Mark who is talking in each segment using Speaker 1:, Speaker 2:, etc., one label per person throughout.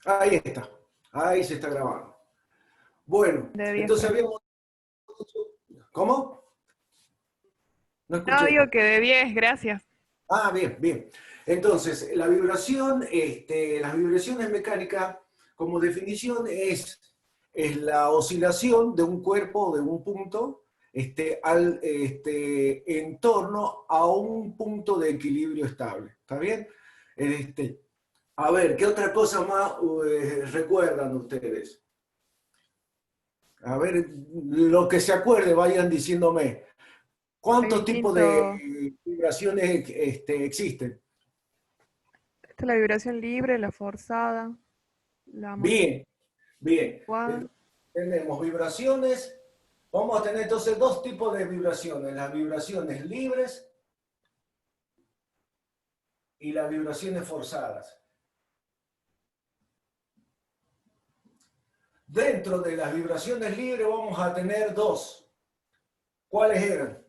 Speaker 1: Ahí está. Ahí se está grabando. Bueno,
Speaker 2: De 10
Speaker 1: entonces
Speaker 2: también.
Speaker 1: habíamos... ¿Cómo? No
Speaker 2: No,
Speaker 1: escuché.
Speaker 2: digo que de 10, gracias.
Speaker 1: Ah, bien, bien. Entonces, la vibración, las vibraciones mecánicas, como definición, es la oscilación de un cuerpo, de un punto, en torno a un punto de equilibrio estable. ¿Está bien? A ver, ¿qué otra cosa más recuerdan ustedes? A ver, lo que se acuerde, vayan diciéndome.
Speaker 2: Hay
Speaker 1: ¿Cuántos tipos
Speaker 2: distintos.
Speaker 1: de vibraciones existen?
Speaker 2: Esta es la vibración libre, la forzada, la
Speaker 1: Bien, bien.
Speaker 2: amortiguada.
Speaker 1: Tenemos vibraciones. Vamos a tener entonces dos tipos de vibraciones. Las vibraciones libres y las vibraciones forzadas. Dentro de las vibraciones libres vamos a tener dos. ¿Cuáles eran?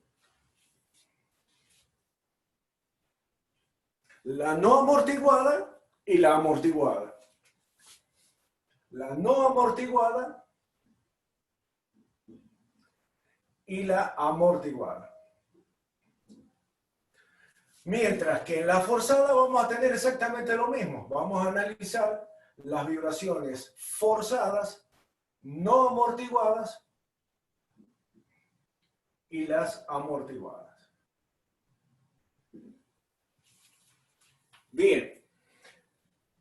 Speaker 1: La no amortiguada y la amortiguada. La no amortiguada y la amortiguada. Mientras que en la forzada vamos a tener exactamente lo mismo. Vamos a analizar las vibraciones forzadas, no amortiguadas y las amortiguadas. Bien.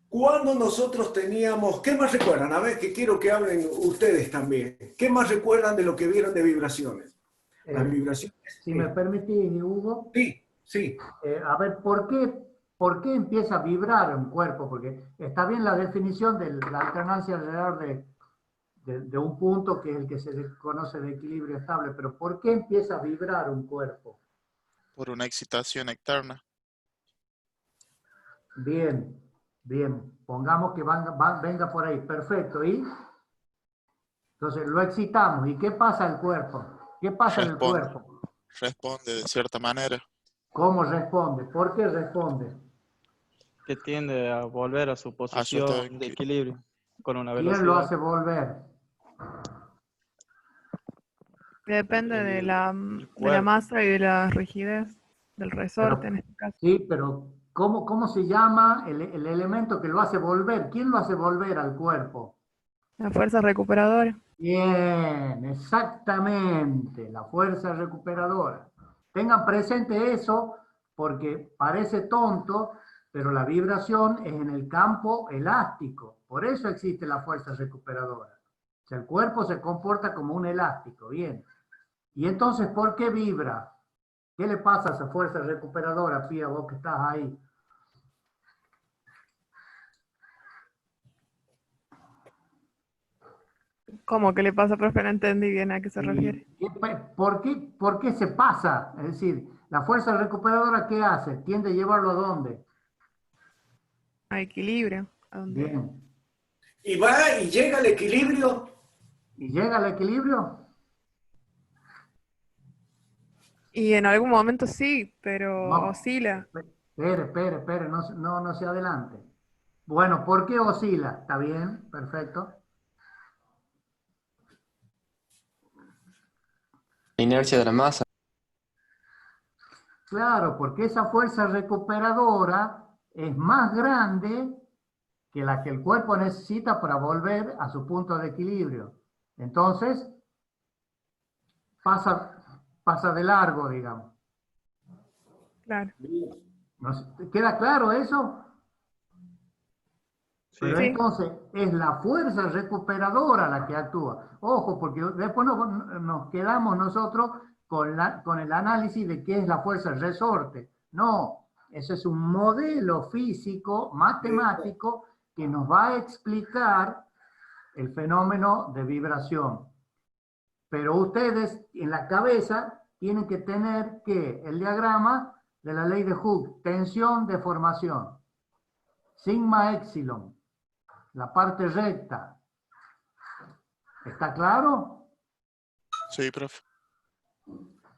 Speaker 1: Cuando nosotros teníamos, ¿qué más recuerdan? A ver, que quiero que hablen ustedes también. ¿Qué más recuerdan de lo que vieron de vibraciones? Las vibraciones.
Speaker 3: Si me permitís, Hugo,
Speaker 1: Sí, sí.
Speaker 3: a ver, ¿por qué empieza a vibrar un cuerpo? Porque está bien la definición de la alternancia alrededor de un punto que es el que se conoce de equilibrio estable, pero ¿por qué empieza a vibrar un cuerpo?
Speaker 4: Por una excitación externa.
Speaker 3: Bien, bien, pongamos que venga por ahí, perfecto, ¿y? Entonces lo excitamos, ¿y qué pasa al cuerpo? ¿Qué pasa en el
Speaker 4: Responde,
Speaker 3: cuerpo?
Speaker 4: responde de cierta manera.
Speaker 3: ¿Cómo responde? ¿Por qué responde?
Speaker 5: Que tiende a volver a su
Speaker 4: A su estado
Speaker 5: posición de equilibrio con una
Speaker 3: ¿Quién lo
Speaker 5: velocidad.
Speaker 3: hace volver?
Speaker 2: Depende de
Speaker 5: El
Speaker 2: de la
Speaker 5: cuerpo.
Speaker 2: masa y de la rigidez del resorte en
Speaker 3: Pero,
Speaker 2: este caso.
Speaker 3: sí, pero ¿cómo se llama el elemento que lo hace volver? ¿Quién lo hace volver al cuerpo?
Speaker 2: La fuerza recuperadora.
Speaker 3: Bien, exactamente, la fuerza recuperadora. Tengan presente eso porque parece tonto, pero la vibración es en el campo elástico. Por eso existe la fuerza recuperadora. O sea, el cuerpo se comporta como un elástico, bien. Y entonces, ¿por qué vibra? ¿Qué le pasa a esa fuerza recuperadora, Pía, vos que estás ahí?
Speaker 2: ¿Cómo que le pasa, profe? No entendí bien a qué se
Speaker 3: ¿Y
Speaker 2: refiere.
Speaker 3: por qué se pasa? Es decir, la fuerza recuperadora, ¿qué hace? Tiende a llevarlo a dónde.
Speaker 2: A equilibrio. A donde...
Speaker 3: Bien.
Speaker 1: Y va y llega al equilibrio.
Speaker 3: ¿Y llega al equilibrio?
Speaker 2: Y en algún momento sí, pero
Speaker 3: No.
Speaker 2: oscila.
Speaker 3: Espere, no se adelante. Bueno, ¿por qué oscila? ¿Está bien? Perfecto.
Speaker 6: La inercia de la masa.
Speaker 3: Claro, porque esa fuerza recuperadora es más grande que la que el cuerpo necesita para volver a su punto de equilibrio. Entonces, pasa de largo, digamos.
Speaker 2: Claro.
Speaker 3: ¿Queda claro eso?
Speaker 5: Sí,
Speaker 3: Pero
Speaker 2: Sí.
Speaker 3: entonces es la fuerza recuperadora la que actúa. Ojo, porque después nos quedamos nosotros con el análisis de qué es la fuerza resorte. No, ese es un modelo físico, matemático, que nos va a explicar el fenómeno de vibración. Pero ustedes en la cabeza tienen que tener que el diagrama de la ley de Hooke, tensión, deformación, sigma epsilon, la parte recta. ¿Está claro?
Speaker 4: Sí, profe.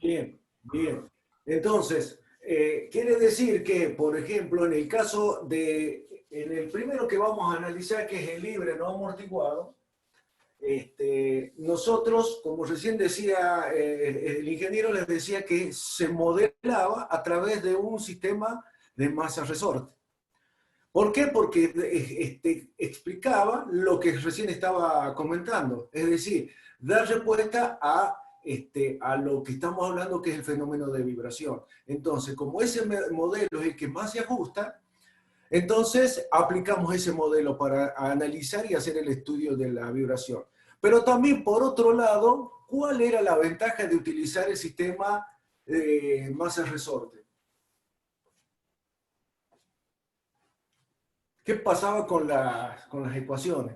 Speaker 1: Bien, bien. Entonces, quiere decir que, por ejemplo, en el caso de en el primero que vamos a analizar, que es el libre no amortiguado, nosotros, como recién decía el ingeniero, les decía que se modelaba a través de un sistema de masa-resorte. ¿Por qué? Porque explicaba lo que recién estaba comentando, es decir, dar respuesta a lo que estamos hablando, que es el fenómeno de vibración. Entonces, como ese modelo es el que más se ajusta, entonces aplicamos ese modelo para analizar y hacer el estudio de la vibración. Pero también, por otro lado, ¿cuál era la ventaja de utilizar el sistema masa-resorte? ¿Qué pasaba con las ecuaciones?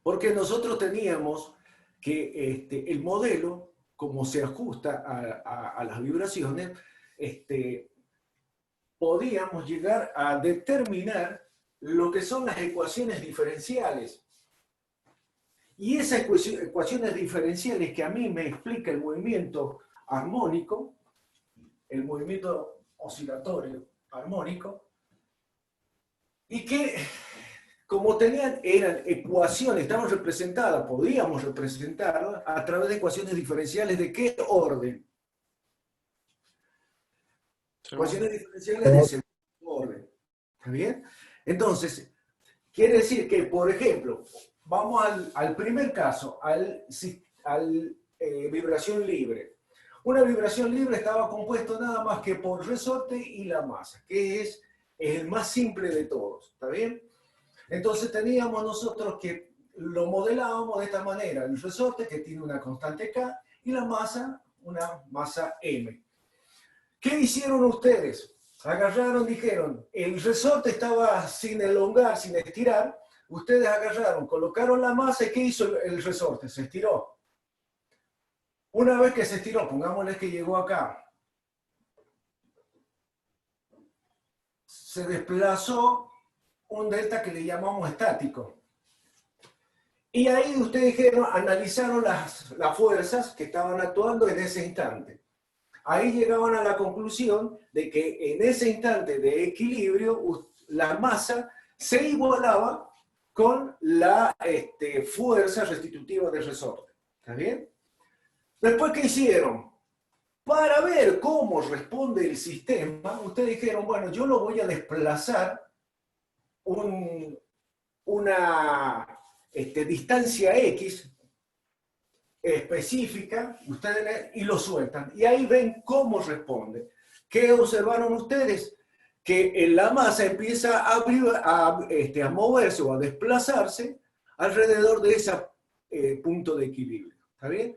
Speaker 1: Porque nosotros teníamos que el modelo, como se ajusta a las vibraciones, podíamos llegar a determinar lo que son las ecuaciones diferenciales. Y esas ecuaciones diferenciales que a mí me explica el movimiento armónico, el movimiento oscilatorio armónico, y que como eran ecuaciones, estaban representadas, podíamos representarlas a través de ecuaciones diferenciales. ¿De qué orden? Ecuaciones diferenciales de segundo orden. ¿Está bien? Entonces, quiere decir que, por ejemplo, vamos al primer caso, vibración libre. Una vibración libre estaba compuesta nada más que por resorte y la masa, que es el más simple de todos. ¿Está bien? Entonces teníamos nosotros que lo modelábamos de esta manera: el resorte, que tiene una constante K, y la masa, una masa M. ¿Qué hicieron ustedes? Agarraron, dijeron, el resorte estaba sin elongar, sin estirar. Ustedes agarraron, colocaron la masa, y ¿qué hizo el resorte? Se estiró. Una vez que se estiró, pongámosle que llegó acá, se desplazó un delta que le llamamos estático. Y ahí ustedes dijeron, analizaron las fuerzas que estaban actuando en ese instante. Ahí llegaban a la conclusión de que en ese instante de equilibrio, la masa se igualaba con la fuerza restitutiva del resorte. ¿Está bien? Después, ¿qué hicieron? Para ver cómo responde el sistema, ustedes dijeron, bueno, yo lo voy a desplazar una distancia X específica, ustedes, y lo sueltan. Y ahí ven cómo responde. ¿Qué observaron ustedes? Que la masa empieza a moverse o a desplazarse alrededor de ese punto de equilibrio. ¿Está bien?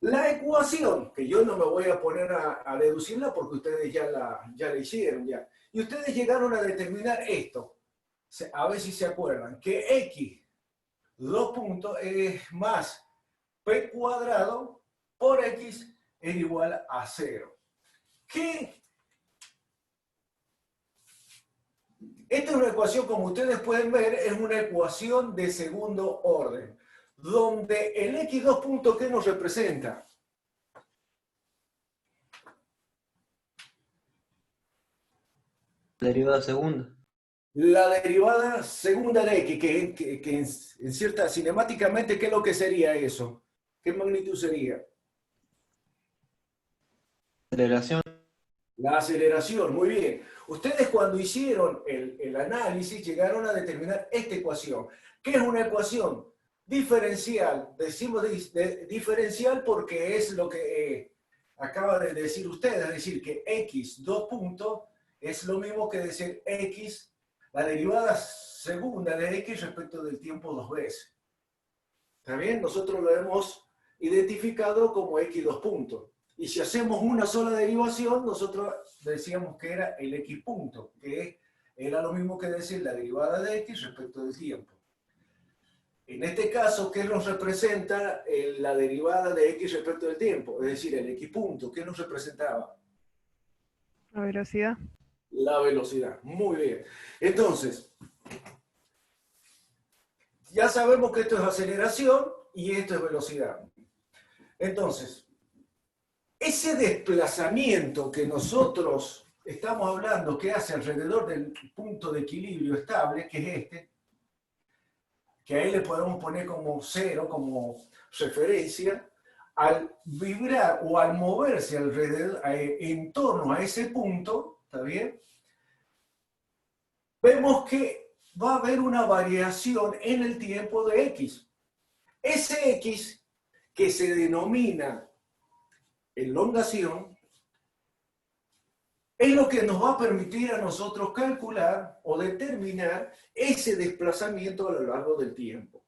Speaker 1: La ecuación, que yo no me voy a poner a deducirla porque ustedes ya la hicieron ya. Y ustedes llegaron a determinar esto. A ver si se acuerdan, que X, dos puntos, es más P cuadrado por X es igual a 0. ¿Qué? Esta es una ecuación, como ustedes pueden ver, es una ecuación de segundo orden, donde el X dos puntos, ¿qué nos representa?
Speaker 6: Derivada segunda.
Speaker 1: La derivada segunda de X, que en cierta, cinemáticamente, ¿qué es lo que sería eso? ¿Qué magnitud sería?
Speaker 6: Aceleración.
Speaker 1: La aceleración, muy bien. Ustedes, cuando hicieron el análisis, llegaron a determinar esta ecuación. ¿Qué es una ecuación? Diferencial. Decimos diferencial porque es lo que acaba de decir ustedes, es decir, que X dos puntos es lo mismo que decir X, la derivada segunda de X respecto del tiempo dos veces. ¿Está bien? Nosotros lo hemos identificado como X dos puntos. Y si hacemos una sola derivación, nosotros decíamos que era el X punto, que era lo mismo que decir la derivada de X respecto del tiempo. En este caso, ¿qué nos representa la derivada de X respecto del tiempo? Es decir, el X punto, ¿qué nos representaba?
Speaker 2: La velocidad.
Speaker 1: La velocidad. Muy bien. Entonces, ya sabemos que esto es aceleración y esto es velocidad. Entonces, ese desplazamiento que nosotros estamos hablando que hace alrededor del punto de equilibrio estable, que es este, que ahí le podemos poner como cero, como referencia, al vibrar o al moverse alrededor, en torno a ese punto, ¿está bien? Vemos que va a haber una variación en el tiempo de X. Ese X que se denomina elongación es lo que nos va a permitir a nosotros calcular o determinar ese desplazamiento a lo largo del tiempo.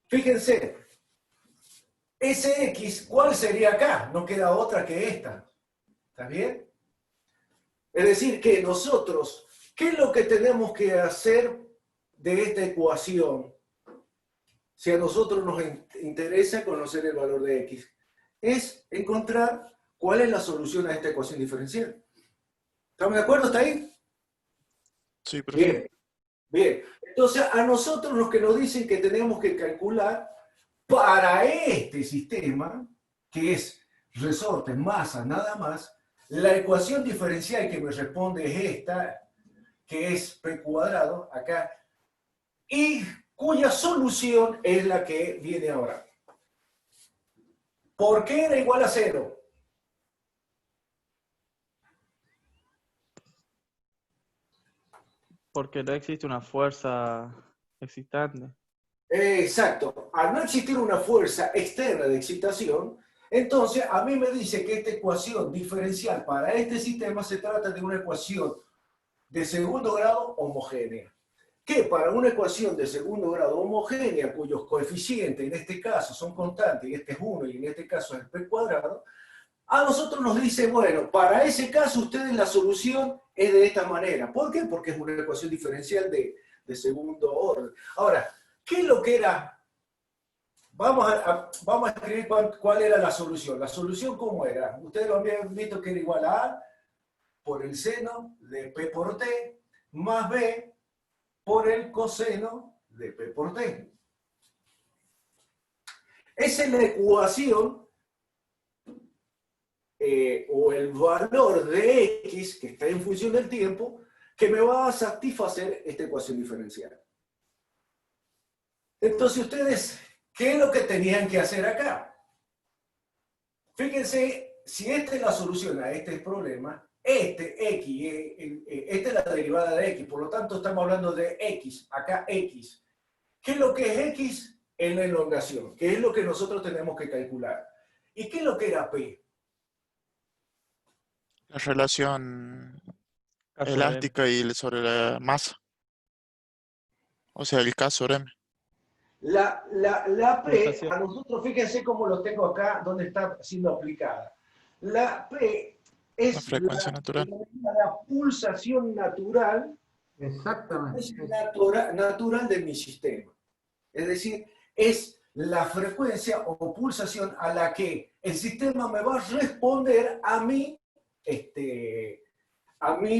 Speaker 1: Fíjense, ese X, ¿cuál sería acá? No queda otra que esta. ¿Está bien? Es decir, que nosotros, ¿qué es lo que tenemos que hacer de esta ecuación? Si a nosotros nos interesa conocer el valor de X, es encontrar cuál es la solución a esta ecuación diferencial. ¿Estamos de acuerdo hasta ahí?
Speaker 4: Sí, profe.
Speaker 1: Bien, bien. Entonces, a nosotros los que nos dicen que tenemos que calcular para este sistema, que es resorte, masa, nada más, la ecuación diferencial que me responde es esta, que es P cuadrado, acá, y cuya solución es la que viene ahora. ¿Por qué era igual a 0?
Speaker 5: Porque no existe una fuerza excitante.
Speaker 1: Exacto. Al no existir una fuerza externa de excitación, entonces a mí me dice que esta ecuación diferencial para este sistema se trata de una ecuación de segundo grado homogénea. Que para una ecuación de segundo grado homogénea, cuyos coeficientes en este caso son constantes, y este es 1 y en este caso es P cuadrado, a nosotros nos dice, bueno, para ese caso ustedes la solución es de esta manera. ¿Por qué? Porque es una ecuación diferencial de segundo orden. Ahora, ¿qué es lo que era? Vamos a escribir cuál era la solución. ¿La solución cómo era? Ustedes lo habían visto que era igual a A por el seno de P por T más B por el coseno de P por T. Esa es la ecuación o el valor de X que está en función del tiempo que me va a satisfacer esta ecuación diferencial. Entonces ustedes, ¿qué es lo que tenían que hacer acá? Fíjense, si esta es la solución a este problema, X, esta es la derivada de X, por lo tanto estamos hablando de X, acá X. ¿Qué es lo que es X? En la elongación, que es lo que nosotros tenemos que calcular. ¿Y qué es lo que era P?
Speaker 4: La relación
Speaker 5: Caso
Speaker 4: elástica y sobre la masa. O sea, el K sobre M.
Speaker 1: La P,
Speaker 5: Pulsación.
Speaker 1: a nosotros fíjense cómo lo tengo acá, donde está siendo aplicada. La P es
Speaker 4: La frecuencia natural.
Speaker 1: la pulsación natural,
Speaker 3: Exactamente.
Speaker 1: es natural de mi sistema. Es decir, es la frecuencia o pulsación a la que el sistema me va a responder a mi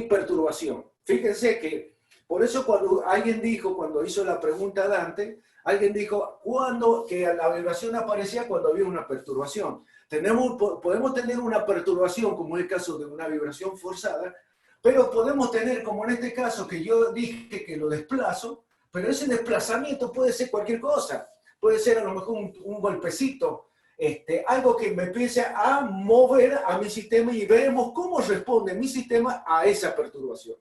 Speaker 1: perturbación. Fíjense que, por eso cuando alguien dijo, cuando hizo la pregunta Dante, alguien dijo, que la vibración aparecía cuando había una perturbación. Podemos tener una perturbación, como es el caso de una vibración forzada, pero podemos tener, como en este caso, que yo dije que lo desplazo, pero ese desplazamiento puede ser cualquier cosa. Puede ser a lo mejor un golpecito, algo que me empiece a mover a mi sistema y veremos cómo responde mi sistema a esa perturbación.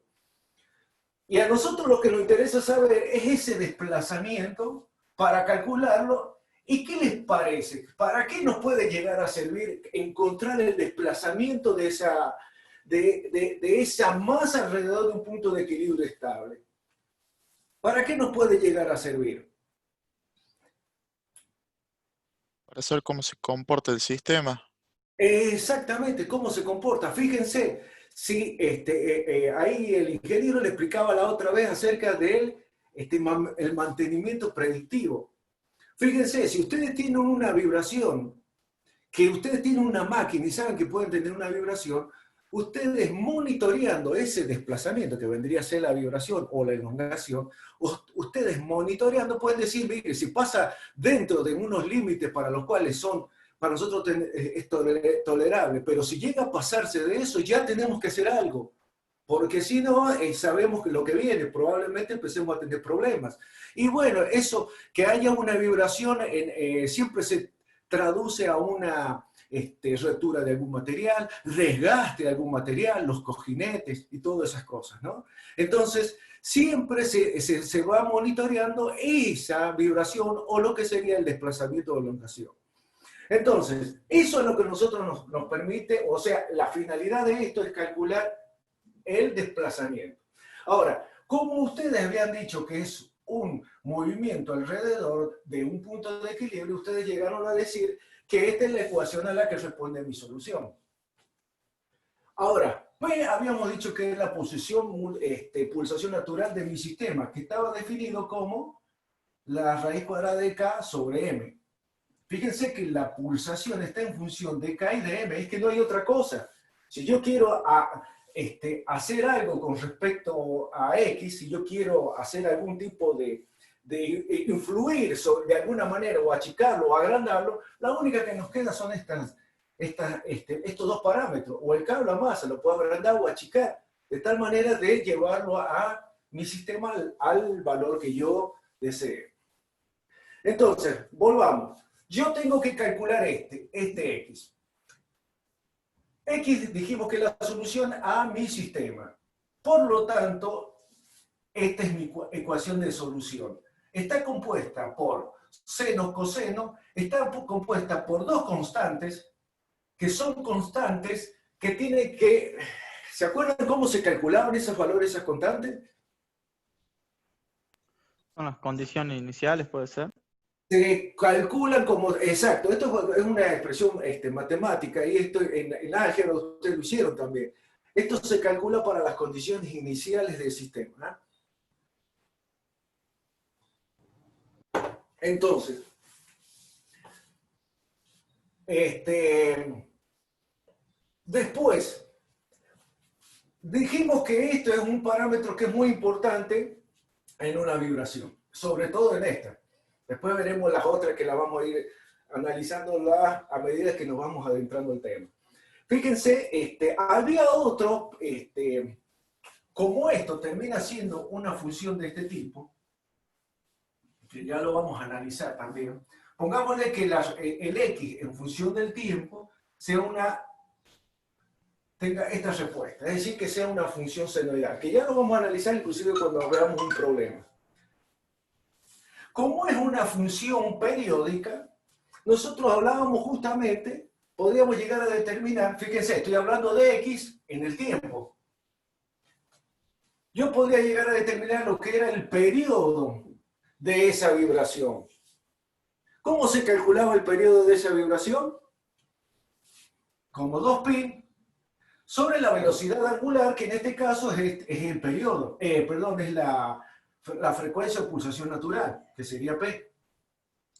Speaker 1: Y a nosotros lo que nos interesa saber es ese desplazamiento para calcularlo. ¿Y qué les parece? ¿Para qué nos puede llegar a servir encontrar el desplazamiento de esa masa alrededor de un punto de equilibrio estable? ¿Para qué nos puede llegar a servir?
Speaker 4: Para saber cómo se comporta el sistema.
Speaker 1: Exactamente, cómo se comporta. Fíjense, si ahí el ingeniero le explicaba la otra vez acerca del el mantenimiento predictivo. Fíjense, si ustedes tienen una vibración, que ustedes tienen una máquina y saben que pueden tener una vibración, ustedes monitoreando ese desplazamiento que vendría a ser la vibración o la elongación, ustedes monitoreando pueden decir, mire, si pasa dentro de unos límites para los cuales son para nosotros es tolerable, pero si llega a pasarse de eso, ya tenemos que hacer algo, porque si no, sabemos que lo que viene, probablemente empecemos a tener problemas. Y bueno, eso, que haya una vibración, siempre se traduce a una rotura de algún material, desgaste de algún material, los cojinetes y todas esas cosas, ¿no? Entonces, siempre se va monitoreando esa vibración o lo que sería el desplazamiento o elongación. Entonces, eso es lo que nosotros nos permite, o sea, la finalidad de esto es calcular el desplazamiento. Ahora, como ustedes habían dicho que es un movimiento alrededor de un punto de equilibrio, ustedes llegaron a decir que esta es la ecuación a la que responde mi solución. Ahora, pues habíamos dicho que es la pulsación natural de mi sistema, que estaba definido como la raíz cuadrada de K sobre M. Fíjense que la pulsación está en función de K y de M, es que no hay otra cosa. Si yo quiero hacer algo con respecto a X, si yo quiero hacer algún tipo de influir de alguna manera o achicarlo o agrandarlo, la única que nos queda son estos dos parámetros, o el K o la masa, lo puedo agrandar o achicar, de tal manera de llevarlo a mi sistema al valor que yo desee. Entonces, volvamos. Yo tengo que calcular este X. X dijimos que es la solución a mi sistema. Por lo tanto, esta es mi ecuación de solución. Está compuesta por seno, coseno, está compuesta por dos constantes, que son constantes que tienen que... ¿Se acuerdan cómo se calculaban esos valores, esas constantes?
Speaker 5: Son las condiciones iniciales, puede ser.
Speaker 1: Se calculan como... Exacto, esto es una expresión matemática, y esto en álgebra ustedes lo hicieron también. Esto se calcula para las condiciones iniciales del sistema, ¿eh? Entonces, después, dijimos que esto es un parámetro que es muy importante en una vibración, sobre todo en esta. Después veremos las otras que las vamos a ir analizando a medida que nos vamos adentrando el tema. Fíjense, había otro, como esto termina siendo una función de este tipo, que ya lo vamos a analizar también. Pongámosle que el X en función del tiempo tenga esta respuesta, es decir, que sea una función senoidal, que ya lo vamos a analizar inclusive cuando veamos un problema. Como es una función periódica, nosotros hablábamos justamente, podríamos llegar a determinar, fíjense, estoy hablando de X en el tiempo. Yo podría llegar a determinar lo que era el periodo de esa vibración. ¿Cómo se calculaba el periodo de esa vibración? Como 2pi sobre la velocidad angular, que en este caso es el periodo, es la frecuencia o pulsación natural, que sería P.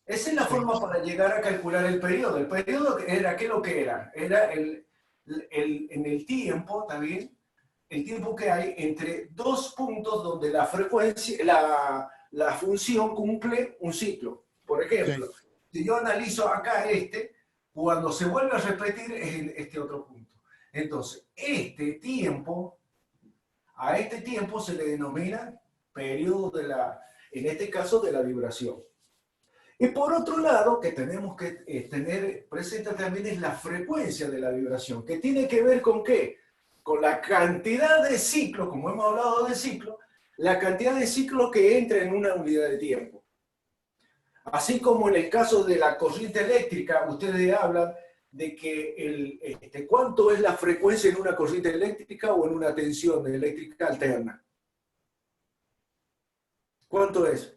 Speaker 1: Esa es la forma para llegar a calcular el periodo. El periodo era, ¿qué es lo que era? Era en el tiempo, ¿está bien? El tiempo que hay entre dos puntos donde la frecuencia, la función cumple un ciclo. Por ejemplo, si yo analizo acá cuando se vuelve a repetir es en este otro punto. Entonces, a este tiempo se le denomina periodo en este caso, de la vibración. Y por otro lado, que tenemos que tener presente también es la frecuencia de la vibración, que tiene que ver con ¿qué? Con la cantidad de ciclos, como hemos hablado de ciclos, la cantidad de ciclos que entra en una unidad de tiempo. Así como en el caso de la corriente eléctrica, ustedes hablan de que cuánto es la frecuencia en una corriente eléctrica o en una tensión eléctrica alterna. ¿Cuánto es?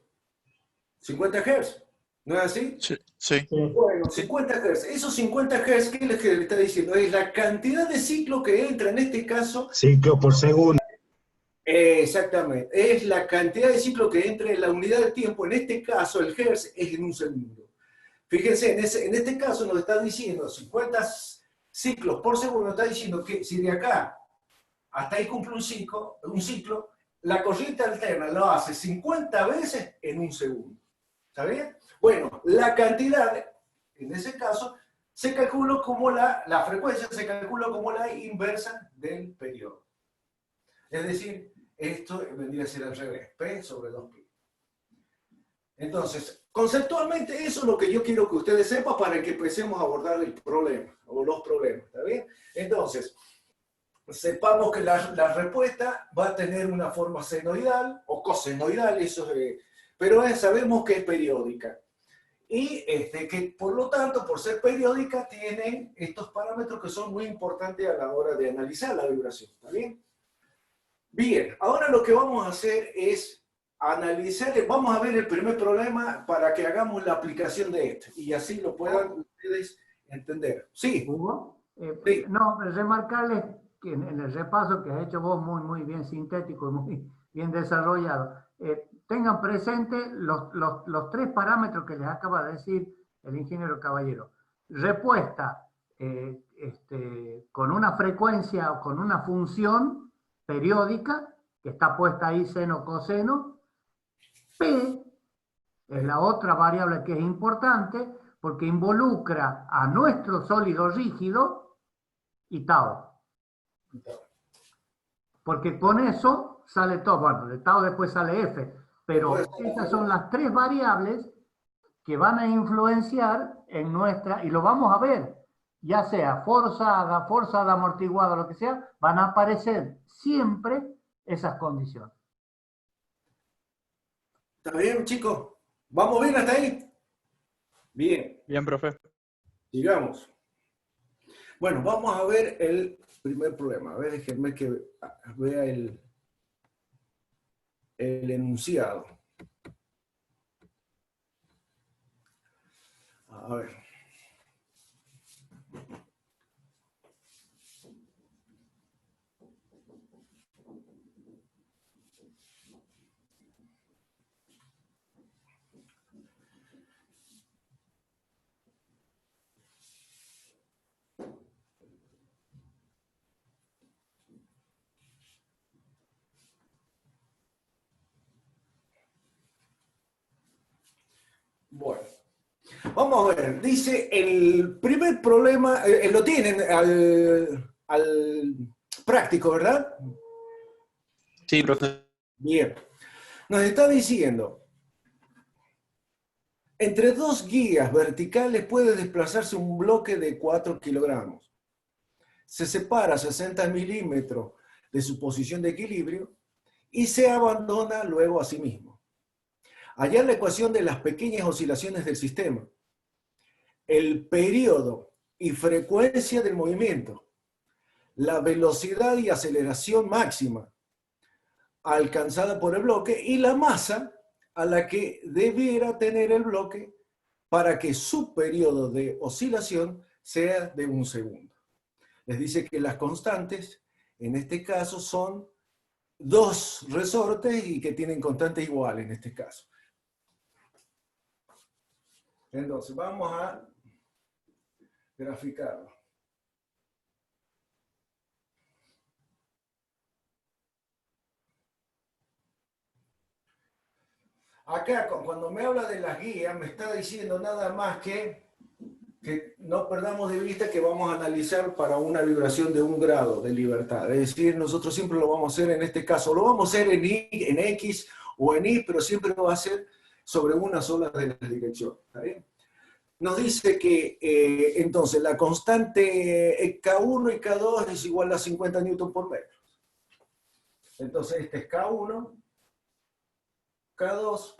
Speaker 1: 50 Hz. ¿No es así?
Speaker 4: Sí, sí.
Speaker 1: Bueno, 50 Hz. Esos 50 Hz, ¿qué es lo que le está diciendo? Es la cantidad de ciclo que entra en este caso.
Speaker 7: Ciclo por segundo.
Speaker 1: Exactamente. Es la cantidad de ciclo que entra en la unidad de tiempo. En este caso, el Hz es en un segundo. Fíjense, en este caso nos está diciendo 50 ciclos por segundo. Nos está diciendo que si de acá hasta ahí cumple un ciclo, la corriente alterna lo hace 50 veces en un segundo. ¿Está bien? Bueno, la cantidad, en ese caso, se calcula como la frecuencia se calcula como la inversa del periodo. Es decir, esto vendría a ser al revés, P sobre 2pi. Entonces, conceptualmente eso es lo que yo quiero que ustedes sepan para que empecemos a abordar el problema, o los problemas, ¿está bien? Entonces, sepamos que la respuesta va a tener una forma senoidal o cosenoidal, pero sabemos que es periódica. Y que por lo tanto, por ser periódica, tienen estos parámetros que son muy importantes a la hora de analizar la vibración, ¿está bien? Bien, ahora lo que vamos a hacer es analizar, vamos a ver el primer problema para que hagamos la aplicación de esto y así lo puedan ustedes entender. Sí.
Speaker 3: Hugo,
Speaker 1: Sí.
Speaker 3: no, remarcarles que en el repaso que has hecho vos muy bien sintético y muy bien desarrollado, tengan presente los 3 parámetros que les acaba de decir el ingeniero Caballero. Respuesta con una frecuencia o con una función periódica que está puesta ahí seno coseno. P es la otra variable que es importante porque involucra a nuestro sólido rígido y tau. Porque con eso sale todo. Bueno, de tau después sale F, pero esas son las 3 variables que van a influenciar en nuestra, y lo vamos a ver, ya sea forzada, amortiguada, lo que sea, van a aparecer siempre esas condiciones.
Speaker 1: ¿Está bien, chicos? ¿Vamos bien hasta ahí? Bien.
Speaker 5: Bien, profe.
Speaker 1: Sigamos. Bueno, vamos a ver el primer problema. A ver, déjenme que vea el enunciado. A ver. Bueno, vamos a ver. Dice el primer problema, lo tienen al práctico, ¿verdad?
Speaker 6: Sí, profe.
Speaker 1: Bien. Nos está diciendo, entre 2 guías verticales puede desplazarse un bloque de 4 kilogramos. Se separa 60 milímetros de su posición de equilibrio y se abandona luego a sí mismo. Hallar la ecuación de las pequeñas oscilaciones del sistema, el periodo y frecuencia del movimiento, la velocidad y aceleración máxima alcanzada por el bloque y la masa a la que debiera tener el bloque para que su periodo de oscilación sea de 1 segundo. Les dice que las constantes, en este caso, son 2 resortes y que tienen constantes iguales en este caso. Entonces, vamos a graficarlo. Acá, cuando me habla de las guías, me está diciendo nada más que no perdamos de vista que vamos a analizar para una vibración de 1 grado de libertad. Es decir, nosotros siempre lo vamos a hacer en este caso, lo vamos a hacer en Y, en X o en Y, pero siempre lo va a hacer sobre una sola de las direcciones. ¿Está bien? Nos dice que entonces la constante K1 y K2 es igual a 50 newton por metro. Entonces este es K1, K2,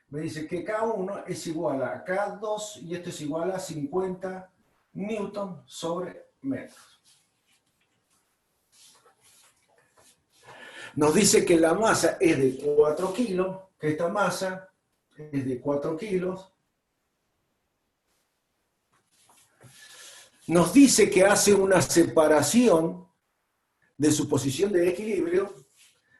Speaker 1: me dice que K1 es igual a K2 y esto es igual a 50 newton sobre metros. Nos dice que la masa es de 4 kilos, que esta masa es de 4 kilos. Nos dice que hace una separación de su posición de equilibrio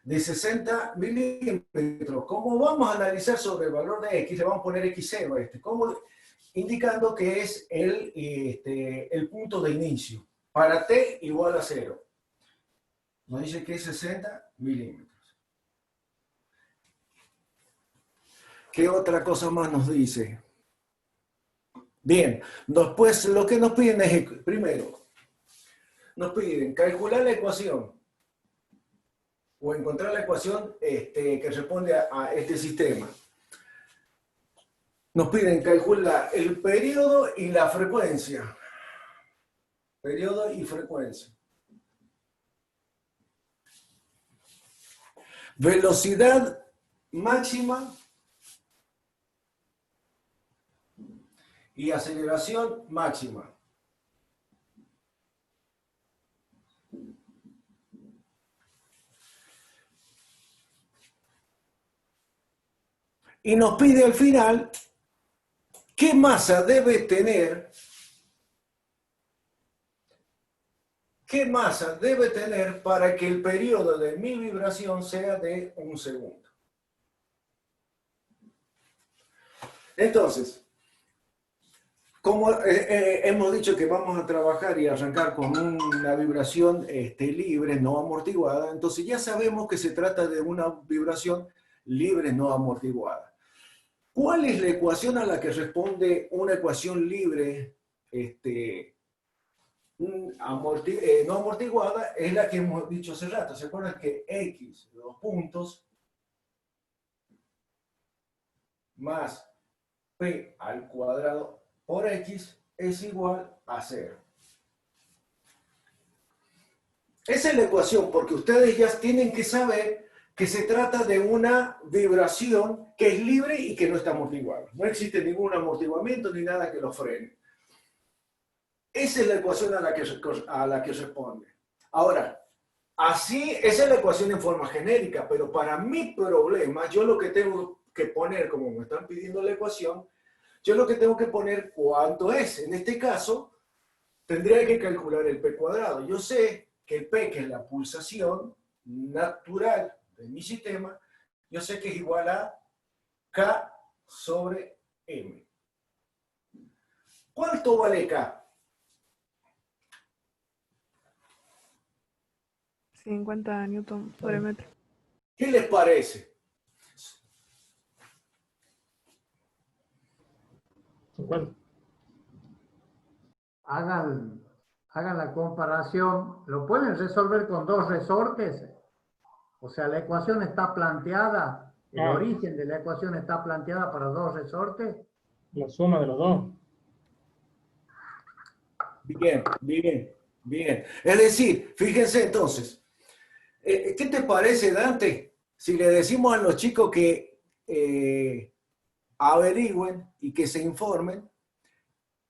Speaker 1: de 60 milímetros. Como vamos a analizar sobre el valor de X, le vamos a poner X0 a este, como indicando que es el punto de inicio, para T igual a 0. Nos dice que es 60 milímetros. ¿Qué otra cosa más nos dice? Bien, después lo que nos piden es, primero, nos piden calcular la ecuación o encontrar la ecuación que responde a este sistema. Nos piden calcular el periodo y la frecuencia. Periodo y frecuencia. Velocidad máxima y aceleración máxima. Y nos pide al final qué masa debe tener, para que el periodo de mi vibración sea de 1 segundo. Entonces, como hemos dicho que vamos a trabajar y arrancar con una vibración libre, no amortiguada, entonces ya sabemos que se trata de una vibración libre, no amortiguada. ¿Cuál es la ecuación a la que responde una ecuación libre no amortiguada? Es la que hemos dicho hace rato. ¿Se acuerdan que x, dos puntos, más p al cuadrado por x es igual a 0? Esa es la ecuación, porque ustedes ya tienen que saber que se trata de una vibración que es libre y que no está amortiguada. No existe ningún amortiguamiento ni nada que lo frene. Esa es la ecuación a la que responde. Ahora, así, esa es la ecuación en forma genérica, pero para mi problema, yo lo que tengo que poner, como me están pidiendo la ecuación, yo lo que tengo que poner cuánto es. En este caso, tendría que calcular el p cuadrado. Yo sé que el p, que es la pulsación natural de mi sistema, yo sé que es igual a K sobre M. ¿Cuánto vale K?
Speaker 2: 50 newton por metro.
Speaker 1: ¿Qué les parece?
Speaker 6: 50.
Speaker 3: Hagan la comparación. ¿Lo pueden resolver con dos resortes? O sea, la ecuación está planteada, el origen de la ecuación está planteada para dos resortes.
Speaker 6: La suma de los dos.
Speaker 1: Bien, bien, bien. Es decir, fíjense entonces, ¿qué te parece, Dante, si le decimos a los chicos que averigüen y que se informen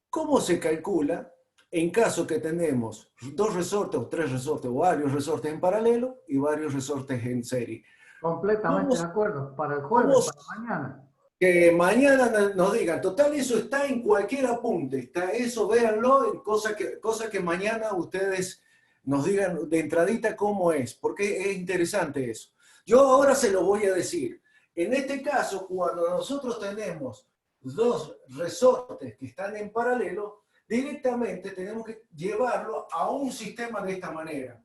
Speaker 1: cómo se calcula en caso que tenemos dos resortes o tres resortes o varios resortes en paralelo y varios resortes en serie?
Speaker 3: Completamente de acuerdo. Para el jueves, para mañana.
Speaker 1: Que mañana nos digan, total, eso está en cualquier apunte, está eso, véanlo, cosa que mañana ustedes nos digan de entradita cómo es, porque es interesante eso. Yo ahora se lo voy a decir. En este caso, cuando nosotros tenemos dos resortes que están en paralelo, directamente tenemos que llevarlo a un sistema de esta manera,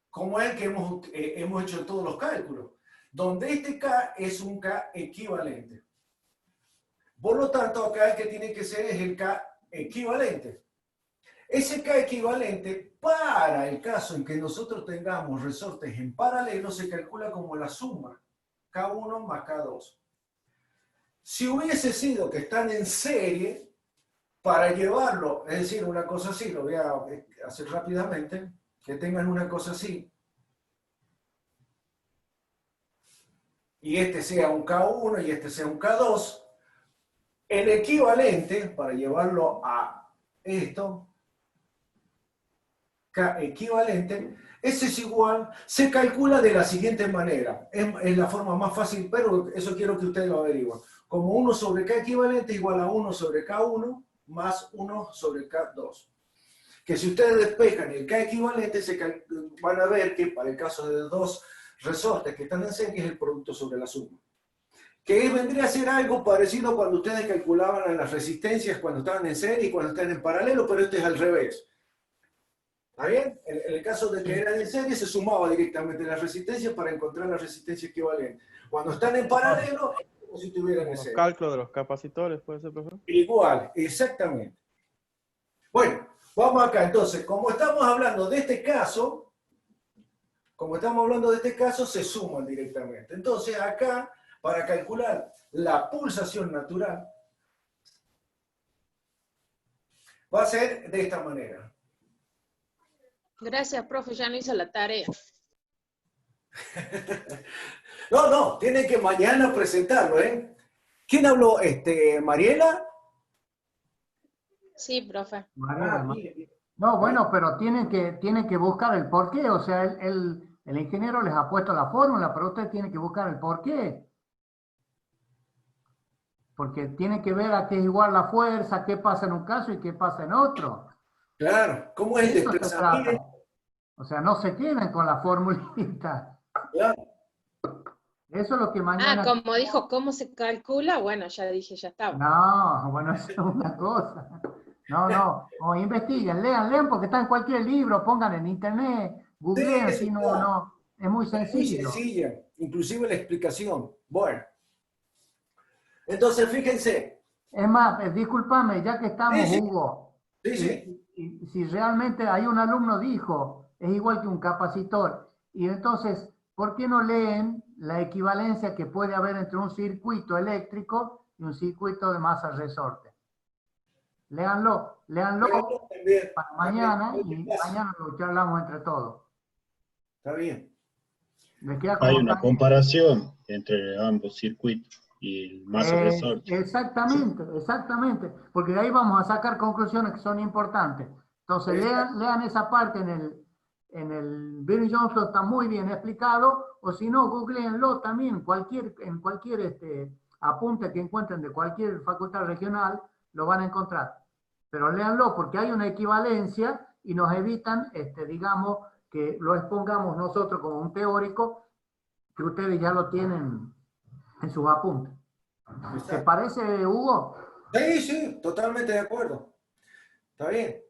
Speaker 1: como el que hemos hecho en todos los cálculos, donde este K es un K equivalente. Por lo tanto, acá el que tiene que ser es el K equivalente. Ese K equivalente, para el caso en que nosotros tengamos resortes en paralelo, se calcula como la suma, K1 más K2. Si hubiese sido que están en serie, para llevarlo, es decir, una cosa así, lo voy a hacer rápidamente, que tengan una cosa así, y este sea un K1 y este sea un K2, el equivalente, para llevarlo a esto, K equivalente, ese es igual, se calcula de la siguiente manera, es la forma más fácil, pero eso quiero que ustedes lo averigüen, como 1 sobre K equivalente igual a 1 sobre K1 más 1 sobre K2. Que si ustedes despejan el K equivalente, van a ver que para el caso de dos resortes que están en serie es el producto sobre la suma. Que vendría a ser algo parecido cuando ustedes calculaban a las resistencias cuando estaban en serie y cuando están en paralelo, pero este es al revés. ¿Está bien? En el caso de que eran en serie, se sumaba directamente las resistencias para encontrar la resistencia equivalente. Cuando están en paralelo, como si tuvieran
Speaker 5: Los
Speaker 1: ese.
Speaker 5: cálculos de los capacitores, ¿puede ser, profesor?
Speaker 1: Igual, exactamente. Bueno, vamos acá. Entonces, como estamos hablando de este caso, se suman directamente. Entonces, acá, para calcular la pulsación natural, va a ser de esta manera.
Speaker 7: Gracias, profe, ya no hizo la tarea.
Speaker 1: No, tienen que mañana presentarlo, ¿eh? ¿Quién habló? ¿Mariela?
Speaker 7: Sí, profe.
Speaker 3: Mariela,
Speaker 1: Bien.
Speaker 3: no, bueno, pero tienen que buscar el porqué. O sea, el ingeniero les ha puesto la fórmula, pero usted tiene que buscar el porqué. Porque tiene que ver a qué es igual la fuerza, qué pasa en un caso y qué pasa en otro.
Speaker 1: Claro, ¿cómo es el
Speaker 3: De eso se trata.
Speaker 1: desplazamiento?
Speaker 3: O sea, no se queden con la formulita.
Speaker 1: Claro.
Speaker 3: Eso es lo que
Speaker 7: Ah,
Speaker 3: mañana...
Speaker 7: como dijo, ¿cómo se calcula? Bueno, ya dije, ya estaba.
Speaker 3: No, bueno, eso es una cosa. No, o investiguen, lean, porque está en cualquier libro, pongan en internet, googleen,
Speaker 1: Sí,
Speaker 3: si no,
Speaker 1: está.
Speaker 3: no, es muy
Speaker 1: Es muy
Speaker 3: sencillo.
Speaker 1: sencilla, inclusive la explicación. Bueno, entonces fíjense.
Speaker 3: Es más, discúlpame, ya que estamos,
Speaker 1: Sí,
Speaker 3: Hugo,
Speaker 1: sí.
Speaker 3: y si realmente hay un alumno dijo, es igual que un capacitor, y entonces, ¿por qué no leen la equivalencia que puede haber entre un circuito eléctrico y un circuito de masa resorte? Léanlo
Speaker 1: Pero también,
Speaker 3: para
Speaker 1: también,
Speaker 3: mañana y mañana lo charlamos entre todos.
Speaker 1: está bien.
Speaker 3: ¿Les queda
Speaker 8: Hay
Speaker 3: como
Speaker 8: una
Speaker 3: está?
Speaker 8: comparación entre ambos circuitos y el masa resorte.
Speaker 3: Exactamente, porque de ahí vamos a sacar conclusiones que son importantes. Entonces, lean esa parte en el Billy Johnson, está muy bien explicado, o si no, googleenlo también, en cualquier apunte que encuentren de cualquier facultad regional, lo van a encontrar. Pero léanlo porque hay una equivalencia y nos evitan, digamos, que lo expongamos nosotros como un teórico, que ustedes ya lo tienen en sus apuntes. ¿Te
Speaker 1: Exacto.
Speaker 3: parece, Hugo?
Speaker 1: Sí, totalmente de acuerdo. Está bien.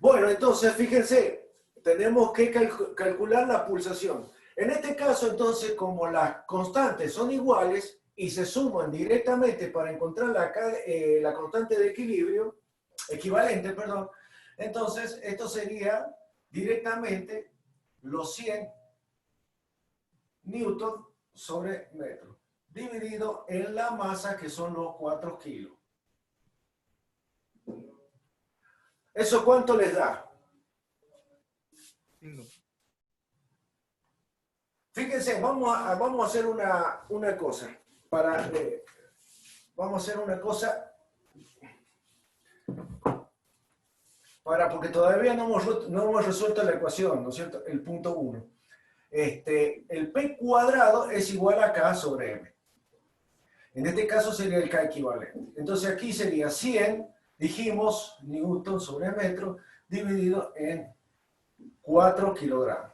Speaker 1: Bueno, entonces fíjense, tenemos que calcular la pulsación. En este caso, entonces, como las constantes son iguales y se suman directamente para encontrar la constante de equilibrio, equivalente, perdón, entonces esto sería directamente los 100 newton sobre metro, dividido en la masa, que son los 4 kilos. ¿Eso cuánto les da?
Speaker 5: 5.
Speaker 1: Fíjense, vamos a hacer una cosa. Vamos a hacer una cosa porque todavía no hemos resuelto la ecuación, ¿no es cierto? El punto 1. El P cuadrado es igual a K sobre M. En este caso sería el K equivalente. Entonces aquí sería 100, dijimos, newton sobre metro, dividido en 4 kilogramos.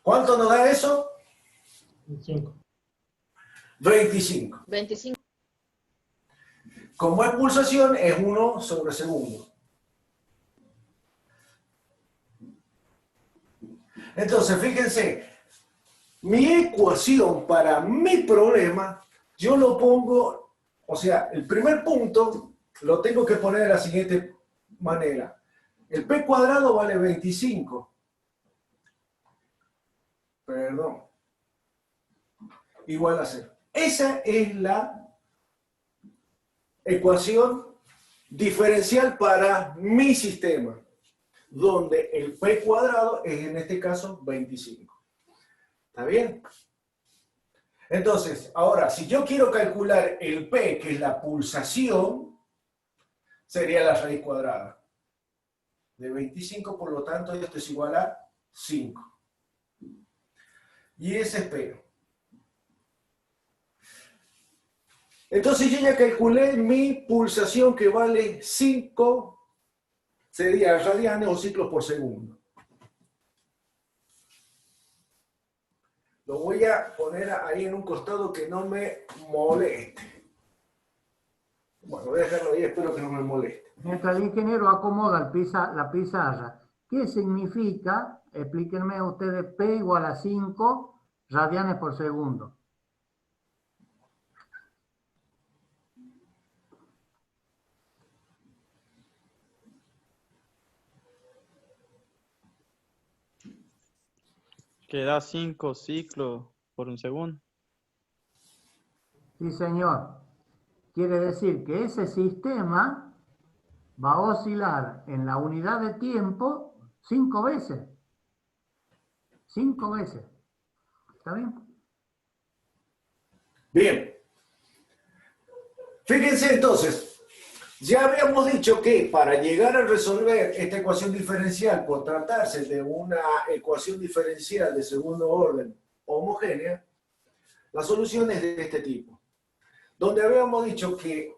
Speaker 1: ¿Cuánto nos da eso?
Speaker 6: 25.
Speaker 1: 25.
Speaker 7: 25.
Speaker 1: Como es pulsación, es 1 sobre segundo. Entonces, fíjense, mi ecuación para mi problema, yo lo pongo, o sea, el primer punto lo tengo que poner de la siguiente manera. El P cuadrado vale 25. Perdón. Igual a 0. Esa es la ecuación diferencial para mi sistema, donde el P cuadrado es en este caso 25. ¿Está bien? Entonces, ahora, si yo quiero calcular el P, que es la pulsación, sería la raíz cuadrada de 25, por lo tanto, esto es igual a 5. Y ese es P. Entonces yo ya calculé mi pulsación, que vale 5, sería radianes o ciclos por segundo. Lo voy a poner ahí en un costado que no me moleste. Bueno, voy a dejarlo ahí, espero que no me moleste.
Speaker 3: Mientras el ingeniero acomoda la pizarra, ¿qué significa? Explíquenme ustedes P igual a 5 radianes por segundo.
Speaker 5: Que da 5 ciclos por un segundo.
Speaker 3: Sí, señor. Quiere decir que ese sistema va a oscilar en la unidad de tiempo 5 veces. 5 veces. ¿Está bien?
Speaker 1: Bien. Fíjense entonces, ya habíamos dicho que para llegar a resolver esta ecuación diferencial por tratarse de una ecuación diferencial de segundo orden homogénea, la solución es de este tipo, donde habíamos dicho que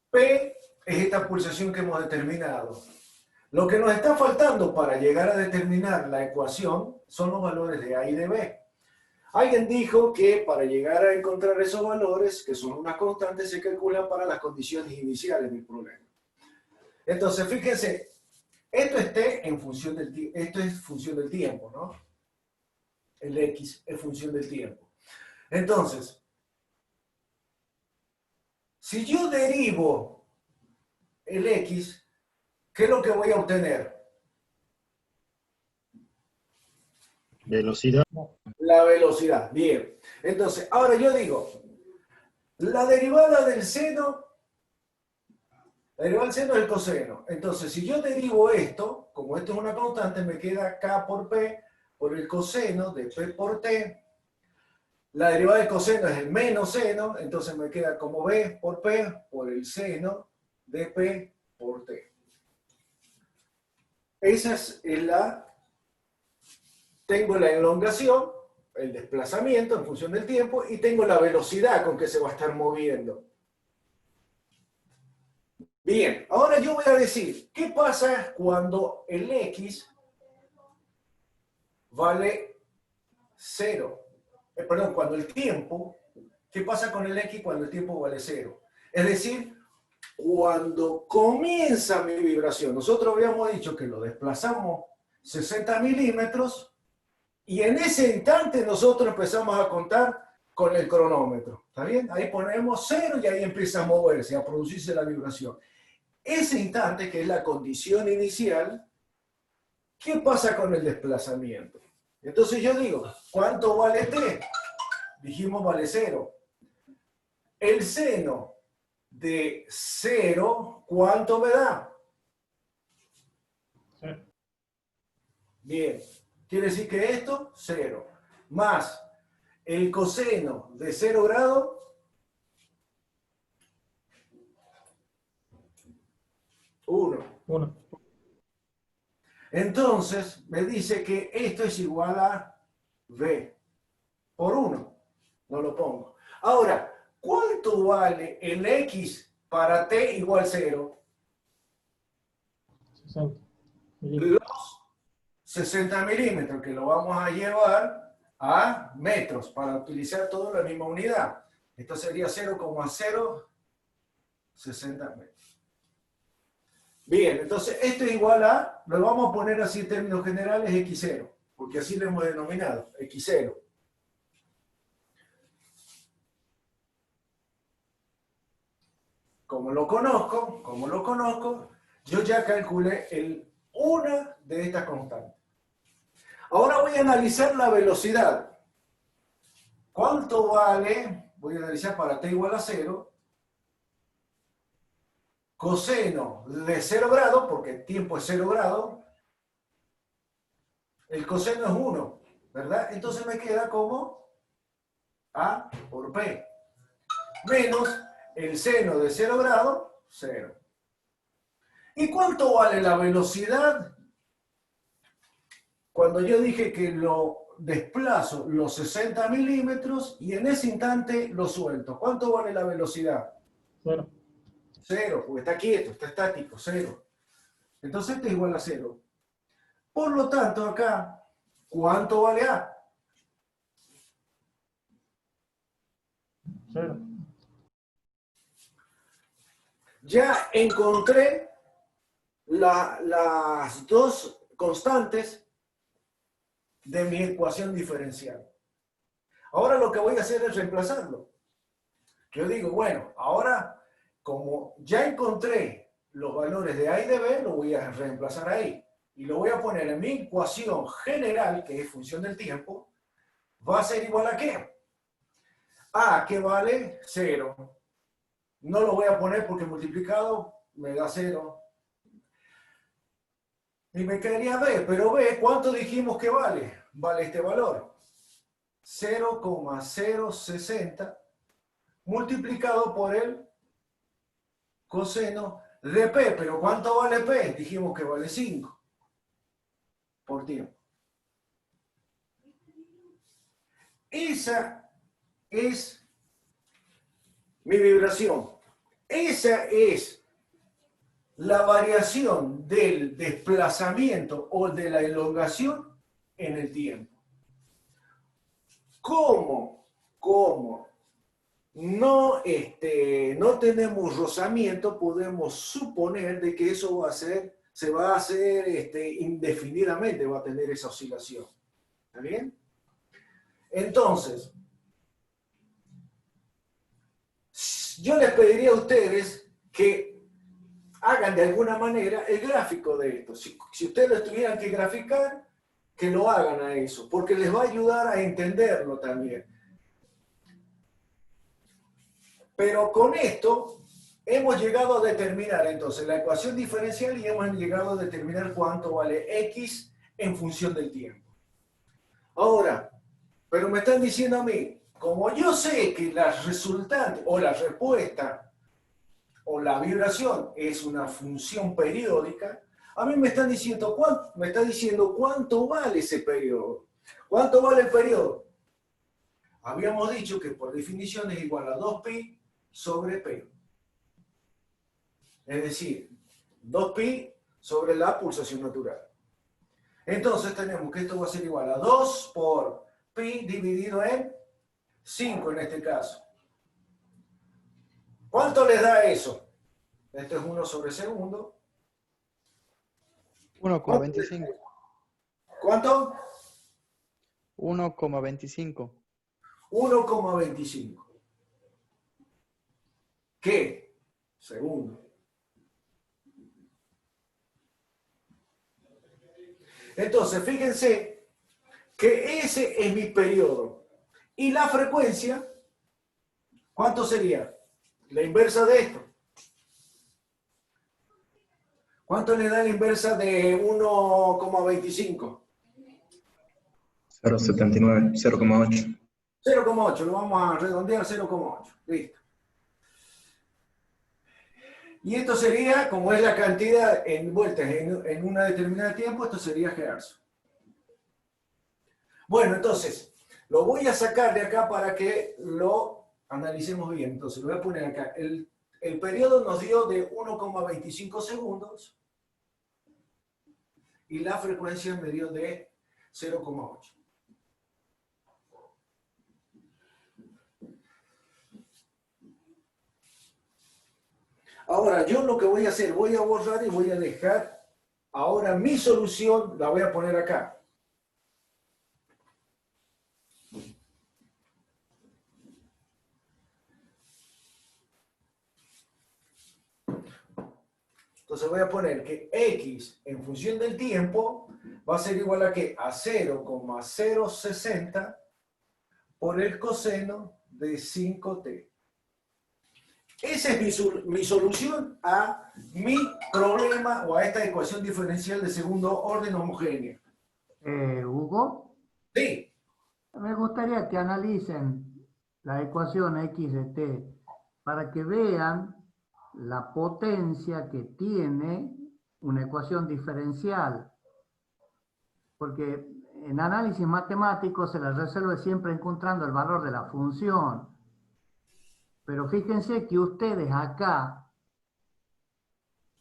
Speaker 1: P es esta pulsación que hemos determinado. Lo que nos está faltando para llegar a determinar la ecuación son los valores de A y de B. Alguien dijo que para llegar a encontrar esos valores, que son unas constantes, se calculan para las condiciones iniciales del problema. Entonces, fíjense, esto es función del tiempo, ¿no? El X es función del tiempo. Entonces, si yo derivo el X, ¿qué es lo que voy a obtener?
Speaker 8: Velocidad.
Speaker 1: La velocidad. Bien. Entonces, ahora yo digo, la derivada del seno, la derivada del seno es el coseno. Entonces, si yo derivo esto, como esto es una constante, me queda K por P por el coseno de P por T. La derivada del coseno es el menos seno, entonces me queda como B por P por el seno de P por T. Esa es la... Tengo la elongación, el desplazamiento en función del tiempo, y tengo la velocidad con que se va a estar moviendo. Bien, ahora yo voy a decir, ¿qué pasa cuando el X vale 0? Perdón, cuando el tiempo, ¿qué pasa con el X cuando el tiempo vale 0? Es decir, cuando comienza mi vibración, nosotros habíamos dicho que lo desplazamos 60 milímetros, y en ese instante nosotros empezamos a contar con el cronómetro. ¿Está bien? Ahí ponemos 0 y ahí empieza a moverse, a producirse la vibración. Ese instante, que es la condición inicial, ¿qué pasa con el desplazamiento? Entonces yo digo, ¿cuánto vale T? Dijimos vale 0. El seno de 0, ¿cuánto me da?
Speaker 6: Sí.
Speaker 1: Bien. Quiere decir que esto, 0. Más el coseno de 0 grados, 1.
Speaker 6: 1.
Speaker 1: Entonces, me dice que esto es igual a V por 1. No lo pongo. Ahora, ¿cuánto vale el X para T igual 0?
Speaker 6: 60.
Speaker 1: Los 60 milímetros, que lo vamos a llevar a metros para utilizar toda la misma unidad. Esto sería 0,060 metros. Bien, entonces esto es igual a, lo vamos a poner así en términos generales, X0, porque así lo hemos denominado, X0. Como lo conozco, yo ya calculé una de estas constantes. Ahora voy a analizar la velocidad. ¿Cuánto vale? Voy a analizar para t igual a 0. Coseno de 0 grados, porque el tiempo es 0 grados. El coseno es 1, ¿verdad? Entonces me queda como A por P. Menos el seno de 0 grados, 0. ¿Y cuánto vale la velocidad? Cuando yo dije que lo desplazo los 60 milímetros y en ese instante lo suelto. ¿Cuánto vale la velocidad?
Speaker 6: 0.
Speaker 1: 0, porque está quieto, está estático, 0. Entonces esto es igual a 0. Por lo tanto, acá, ¿cuánto vale A?
Speaker 6: 0.
Speaker 1: Ya encontré las dos constantes de mi ecuación diferencial. Ahora lo que voy a hacer es reemplazarlo. Yo digo, bueno, ahora como ya encontré los valores de A y de B, lo voy a reemplazar ahí. Y lo voy a poner en mi ecuación general, que es función del tiempo, va a ser igual a ¿qué? A, que vale 0. No lo voy a poner porque multiplicado me da 0. Y me quedaría B, pero B, ¿cuánto dijimos que vale? Vale este valor. 0,060 multiplicado por el coseno de P. ¿Pero cuánto vale P? Dijimos que vale 5 por tiempo. Esa es mi vibración. Esa es la variación del desplazamiento o de la elongación en el tiempo. ¿Cómo no tenemos rozamiento, podemos suponer de que eso se va a hacer indefinidamente, va a tener esa oscilación. ¿Está bien? Entonces, yo les pediría a ustedes que hagan de alguna manera el gráfico de esto. Si ustedes lo tuvieran que graficar, que lo hagan a eso, porque les va a ayudar a entenderlo también. Pero con esto hemos llegado a determinar entonces la ecuación diferencial y hemos llegado a determinar cuánto vale X en función del tiempo. Ahora, pero me están diciendo a mí, como yo sé que la resultante o la respuesta o la vibración es una función periódica, a mí me están diciendo cuánto vale ese periodo. ¿Cuánto vale el periodo? Habíamos dicho que por definición es igual a 2pi sobre P. Es decir, 2pi sobre la pulsación natural. Entonces tenemos que esto va a ser igual a 2 por pi dividido en 5 en este caso. ¿Cuánto les da eso? Esto es 1 sobre segundo.
Speaker 5: 1,25.
Speaker 1: ¿Cuánto?
Speaker 5: 1,25.
Speaker 1: 1,25. ¿Qué? Segundo. Entonces, fíjense que ese es mi periodo. Y la frecuencia, ¿cuánto sería? La inversa de esto. ¿Cuánto le da la inversa de 1,25?
Speaker 9: 0,79, 0,8.
Speaker 1: 0,8, lo vamos a redondear a 0,8. Listo. Y esto sería, como es la cantidad en vueltas en una determinada tiempo, esto sería hertz. Bueno, entonces, lo voy a sacar de acá para que lo analicemos bien. Entonces, lo voy a poner acá. El periodo nos dio de 1,25 segundos y la frecuencia me dio de 0,8. Ahora, yo lo que voy a hacer, voy a borrar y voy a dejar ahora mi solución, la voy a poner acá. Entonces voy a poner que X en función del tiempo va a ser igual a ¿qué? A 0,060 por el coseno de 5t. Esa es mi solución a mi problema o a esta ecuación diferencial de segundo orden homogénea.
Speaker 3: Hugo,
Speaker 1: Sí.
Speaker 3: me gustaría que analicen la ecuación x de t para que vean la potencia que tiene una ecuación diferencial. Porque en análisis matemático se la resuelve siempre encontrando el valor de la función. Pero fíjense que ustedes acá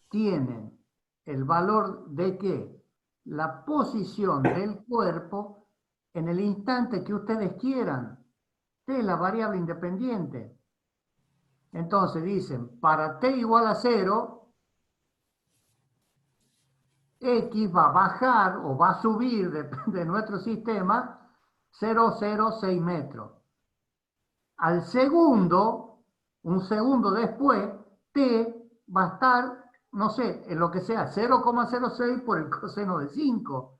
Speaker 3: tienen el valor de ¿qué? La posición del cuerpo en el instante que ustedes quieran. T es la variable independiente. Entonces dicen, para t igual a 0, X va a bajar o va a subir, depende de nuestro sistema, 0,06 metros. Al segundo, un segundo después, T va a estar, no sé, en lo que sea, 0,06 por el coseno de 5.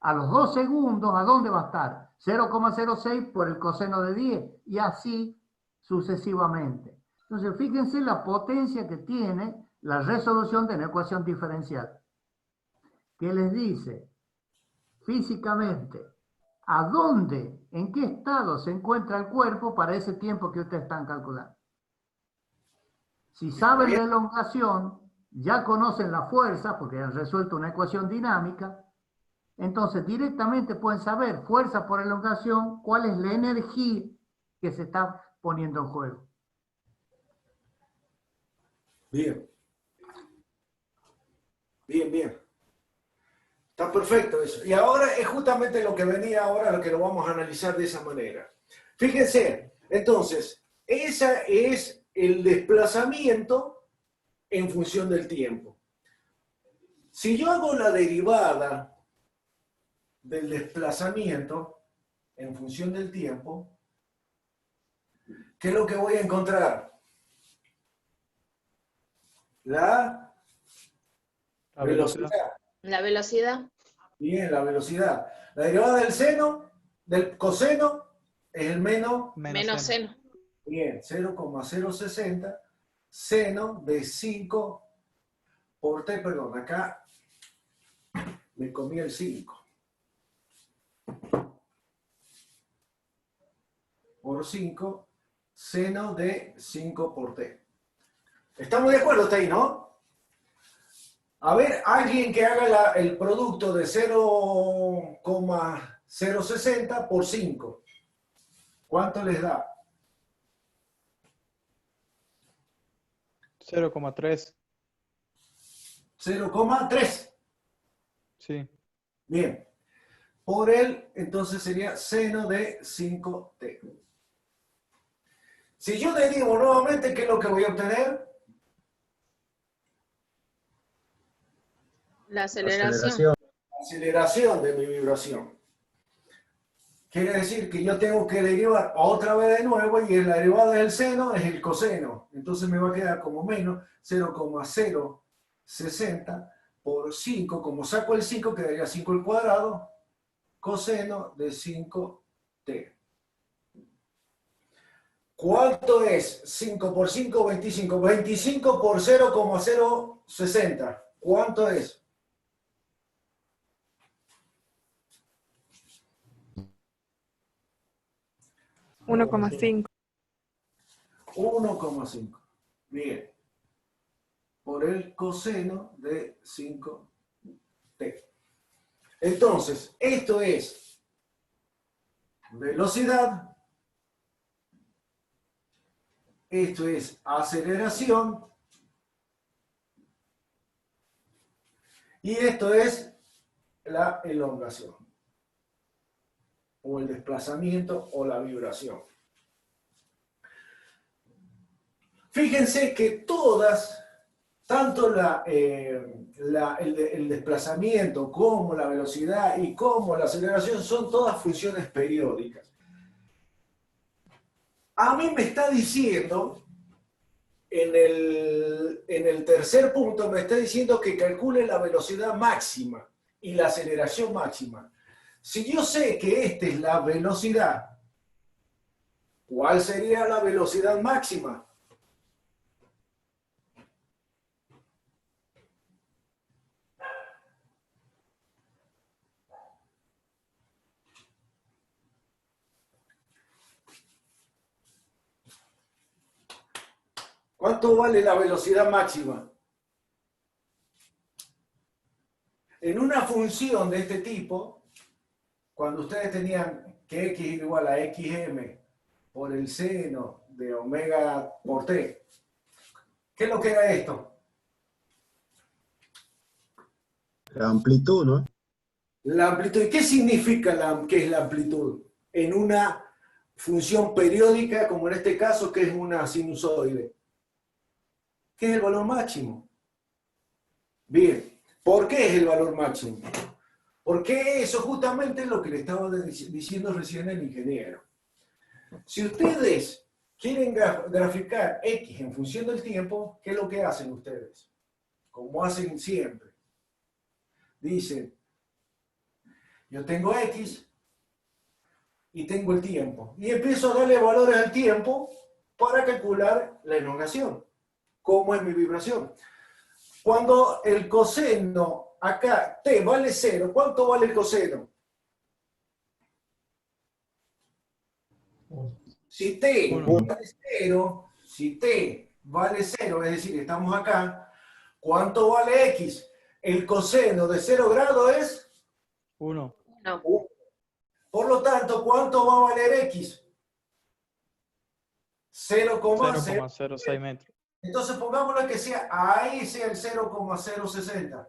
Speaker 3: A los 2 segundos, ¿a dónde va a estar? 0,06 por el coseno de 10 y así sucesivamente. Entonces, fíjense la potencia que tiene la resolución de una ecuación diferencial. ¿Qué les dice? Físicamente, ¿a dónde, en qué estado se encuentra el cuerpo para ese tiempo que ustedes están calculando? Si saben la elongación, ya conocen la fuerza, porque han resuelto una ecuación dinámica, entonces directamente pueden saber, fuerza por elongación, cuál es la energía que se está poniendo en juego.
Speaker 1: Bien. Bien, bien. Está perfecto eso. Y ahora es justamente lo que venía ahora, lo que lo vamos a analizar de esa manera. Fíjense, entonces, ese es el desplazamiento en función del tiempo. Si yo hago la derivada del desplazamiento en función del tiempo, ¿qué es lo que voy a encontrar? La velocidad.
Speaker 7: La velocidad.
Speaker 1: Bien, la velocidad. La derivada del seno, del coseno, es el menos
Speaker 7: Seno.
Speaker 1: Bien, 0,060 seno de 5 por t, perdón, acá me comí el 5. Por 5, seno de 5 por t. ¿Estamos de acuerdo hasta ahí, no? A ver, alguien que haga el producto de 0,060 por 5. ¿Cuánto les da?
Speaker 5: 0,3.
Speaker 1: 0,3.
Speaker 5: Sí.
Speaker 1: Bien. Por él, entonces sería seno de 5t. Si yo derivo nuevamente, ¿qué es lo que voy a obtener?
Speaker 7: La aceleración.
Speaker 1: Aceleración de mi vibración. Quiere decir que yo tengo que derivar otra vez de nuevo y la derivada del seno es el coseno. Entonces me va a quedar como menos 0,060 por 5. Como saco el 5, quedaría 5 al cuadrado, coseno de 5t. ¿Cuánto es 5 por 5? 25. 25 por 0,060. ¿Cuánto es?
Speaker 2: 1,5.
Speaker 1: 1,5. Bien. Por el coseno de 5t. Entonces, esto es velocidad. Esto es aceleración. Y esto es la elongación. O el desplazamiento o la vibración. Fíjense que todas, tanto el desplazamiento como la velocidad y como la aceleración son todas funciones periódicas. A mí me está diciendo, en el tercer punto, me está diciendo que calcule la velocidad máxima y la aceleración máxima. Si yo sé que esta es la velocidad, ¿cuál sería la velocidad máxima? ¿Cuánto vale la velocidad máxima? En una función de este tipo, cuando ustedes tenían que x es igual a xm por el seno de omega por t, ¿qué es lo que era esto?
Speaker 9: La amplitud, ¿no?
Speaker 1: La amplitud. ¿Y qué significa qué es la amplitud? En una función periódica, como en este caso, que es una sinusoide. ¿Qué es el valor máximo? Bien. ¿Por qué es el valor máximo? Porque eso justamente es lo que le estaba diciendo recién el ingeniero. Si ustedes quieren graficar X en función del tiempo, ¿qué es lo que hacen ustedes? Como hacen siempre. Dicen, yo tengo X y tengo el tiempo. Y empiezo a darle valores al tiempo para calcular la elongación. ¿Cómo es mi vibración? Cuando el coseno acá, t vale 0, ¿cuánto vale el coseno? Si t vale 0, es decir, estamos acá, ¿cuánto vale x? El coseno de 0 grados es
Speaker 5: 1.
Speaker 7: 1.
Speaker 1: Por lo tanto, ¿cuánto va a valer x? 0,0.
Speaker 5: 0,06 metros.
Speaker 1: Entonces pongámoslo que sea, ahí sea el 0,060.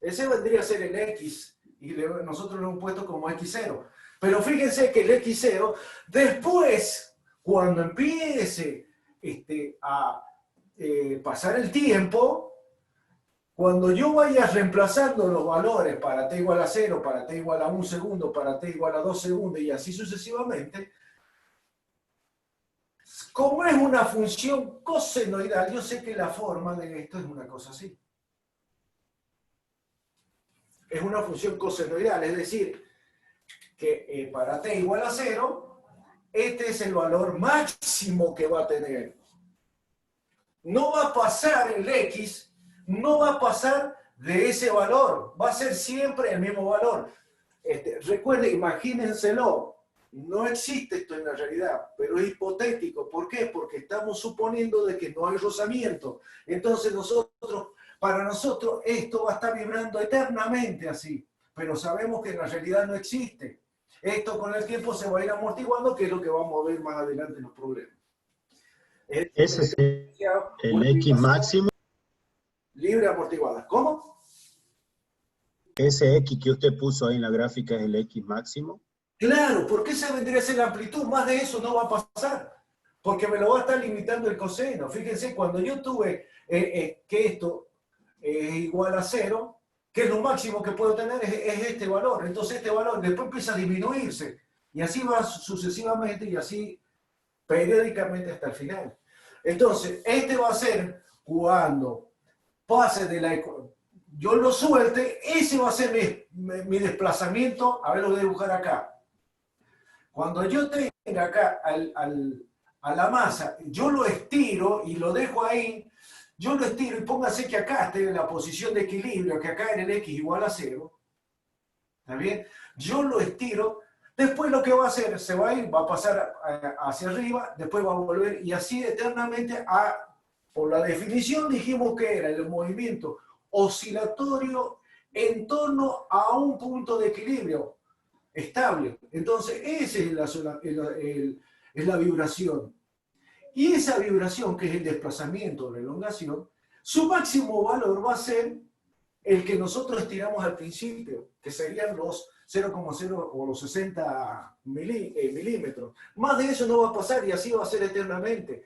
Speaker 1: Ese vendría a ser el x, y nosotros lo hemos puesto como x0. Pero fíjense que el x0, después, cuando empiece a pasar el tiempo, cuando yo vaya reemplazando los valores para t igual a 0, para t igual a 1 segundo, para t igual a 2 segundos y así sucesivamente, como es una función cosenoidal, yo sé que la forma de esto es una cosa así. Es una función cosenoidal, es decir, que para t igual a 0, este es el valor máximo que va a tener. No va a pasar el x, no va a pasar de ese valor, va a ser siempre el mismo valor. Recuerden, imagínenselo, no existe esto en la realidad, pero es hipotético. ¿Por qué? Porque estamos suponiendo de que no hay rozamiento. Entonces para nosotros esto va a estar vibrando eternamente así, pero sabemos que en la realidad no existe. Esto con el tiempo se va a ir amortiguando, que es lo que vamos a ver más adelante en los problemas.
Speaker 9: Ese es el X máximo.
Speaker 1: Libre amortiguada. ¿Cómo?
Speaker 9: Ese X que usted puso ahí en la gráfica es el X máximo.
Speaker 1: Claro, porque esa vendría a ser la amplitud. Más de eso no va a pasar, porque me lo va a estar limitando el coseno. Fíjense, cuando yo tuve que esto es igual a 0, que es lo máximo que puedo tener, es este valor. Entonces este valor después empieza a disminuirse. Y así va sucesivamente y así periódicamente hasta el final. Entonces, este va a ser cuando pase de yo lo suelte, ese va a ser mi desplazamiento. A ver, lo voy a dibujar acá. Cuando yo tenga acá a la masa, yo lo estiro y lo dejo ahí, yo lo estiro y póngase que acá esté en la posición de equilibrio, que acá en el x igual a 0. ¿Está bien? Yo lo estiro, después lo que va a hacer, se va a ir, va a pasar hacia arriba, después va a volver y así eternamente por la definición dijimos que era el movimiento oscilatorio en torno a un punto de equilibrio estable. Entonces, esa es la vibración. Y esa vibración, que es el desplazamiento o la elongación, su máximo valor va a ser el que nosotros estiramos al principio, que serían los 0,0 o los 60 milímetros. Más de eso no va a pasar y así va a ser eternamente.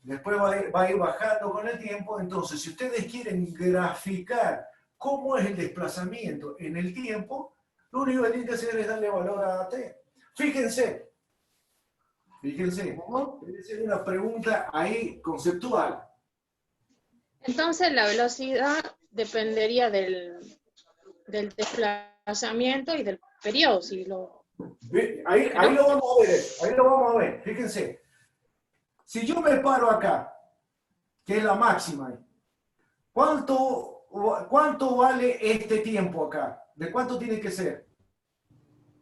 Speaker 1: Después va a ir bajando con el tiempo. Entonces, si ustedes quieren graficar cómo es el desplazamiento en el tiempo, lo único que tienen que hacer es darle valor a t. Fíjense, es una pregunta ahí conceptual.
Speaker 7: Entonces la velocidad dependería del desplazamiento y del periodo.
Speaker 1: Ahí lo vamos a ver, fíjense. Si yo me paro acá, que es la máxima, ¿cuánto vale este tiempo acá? ¿De cuánto tiene que ser?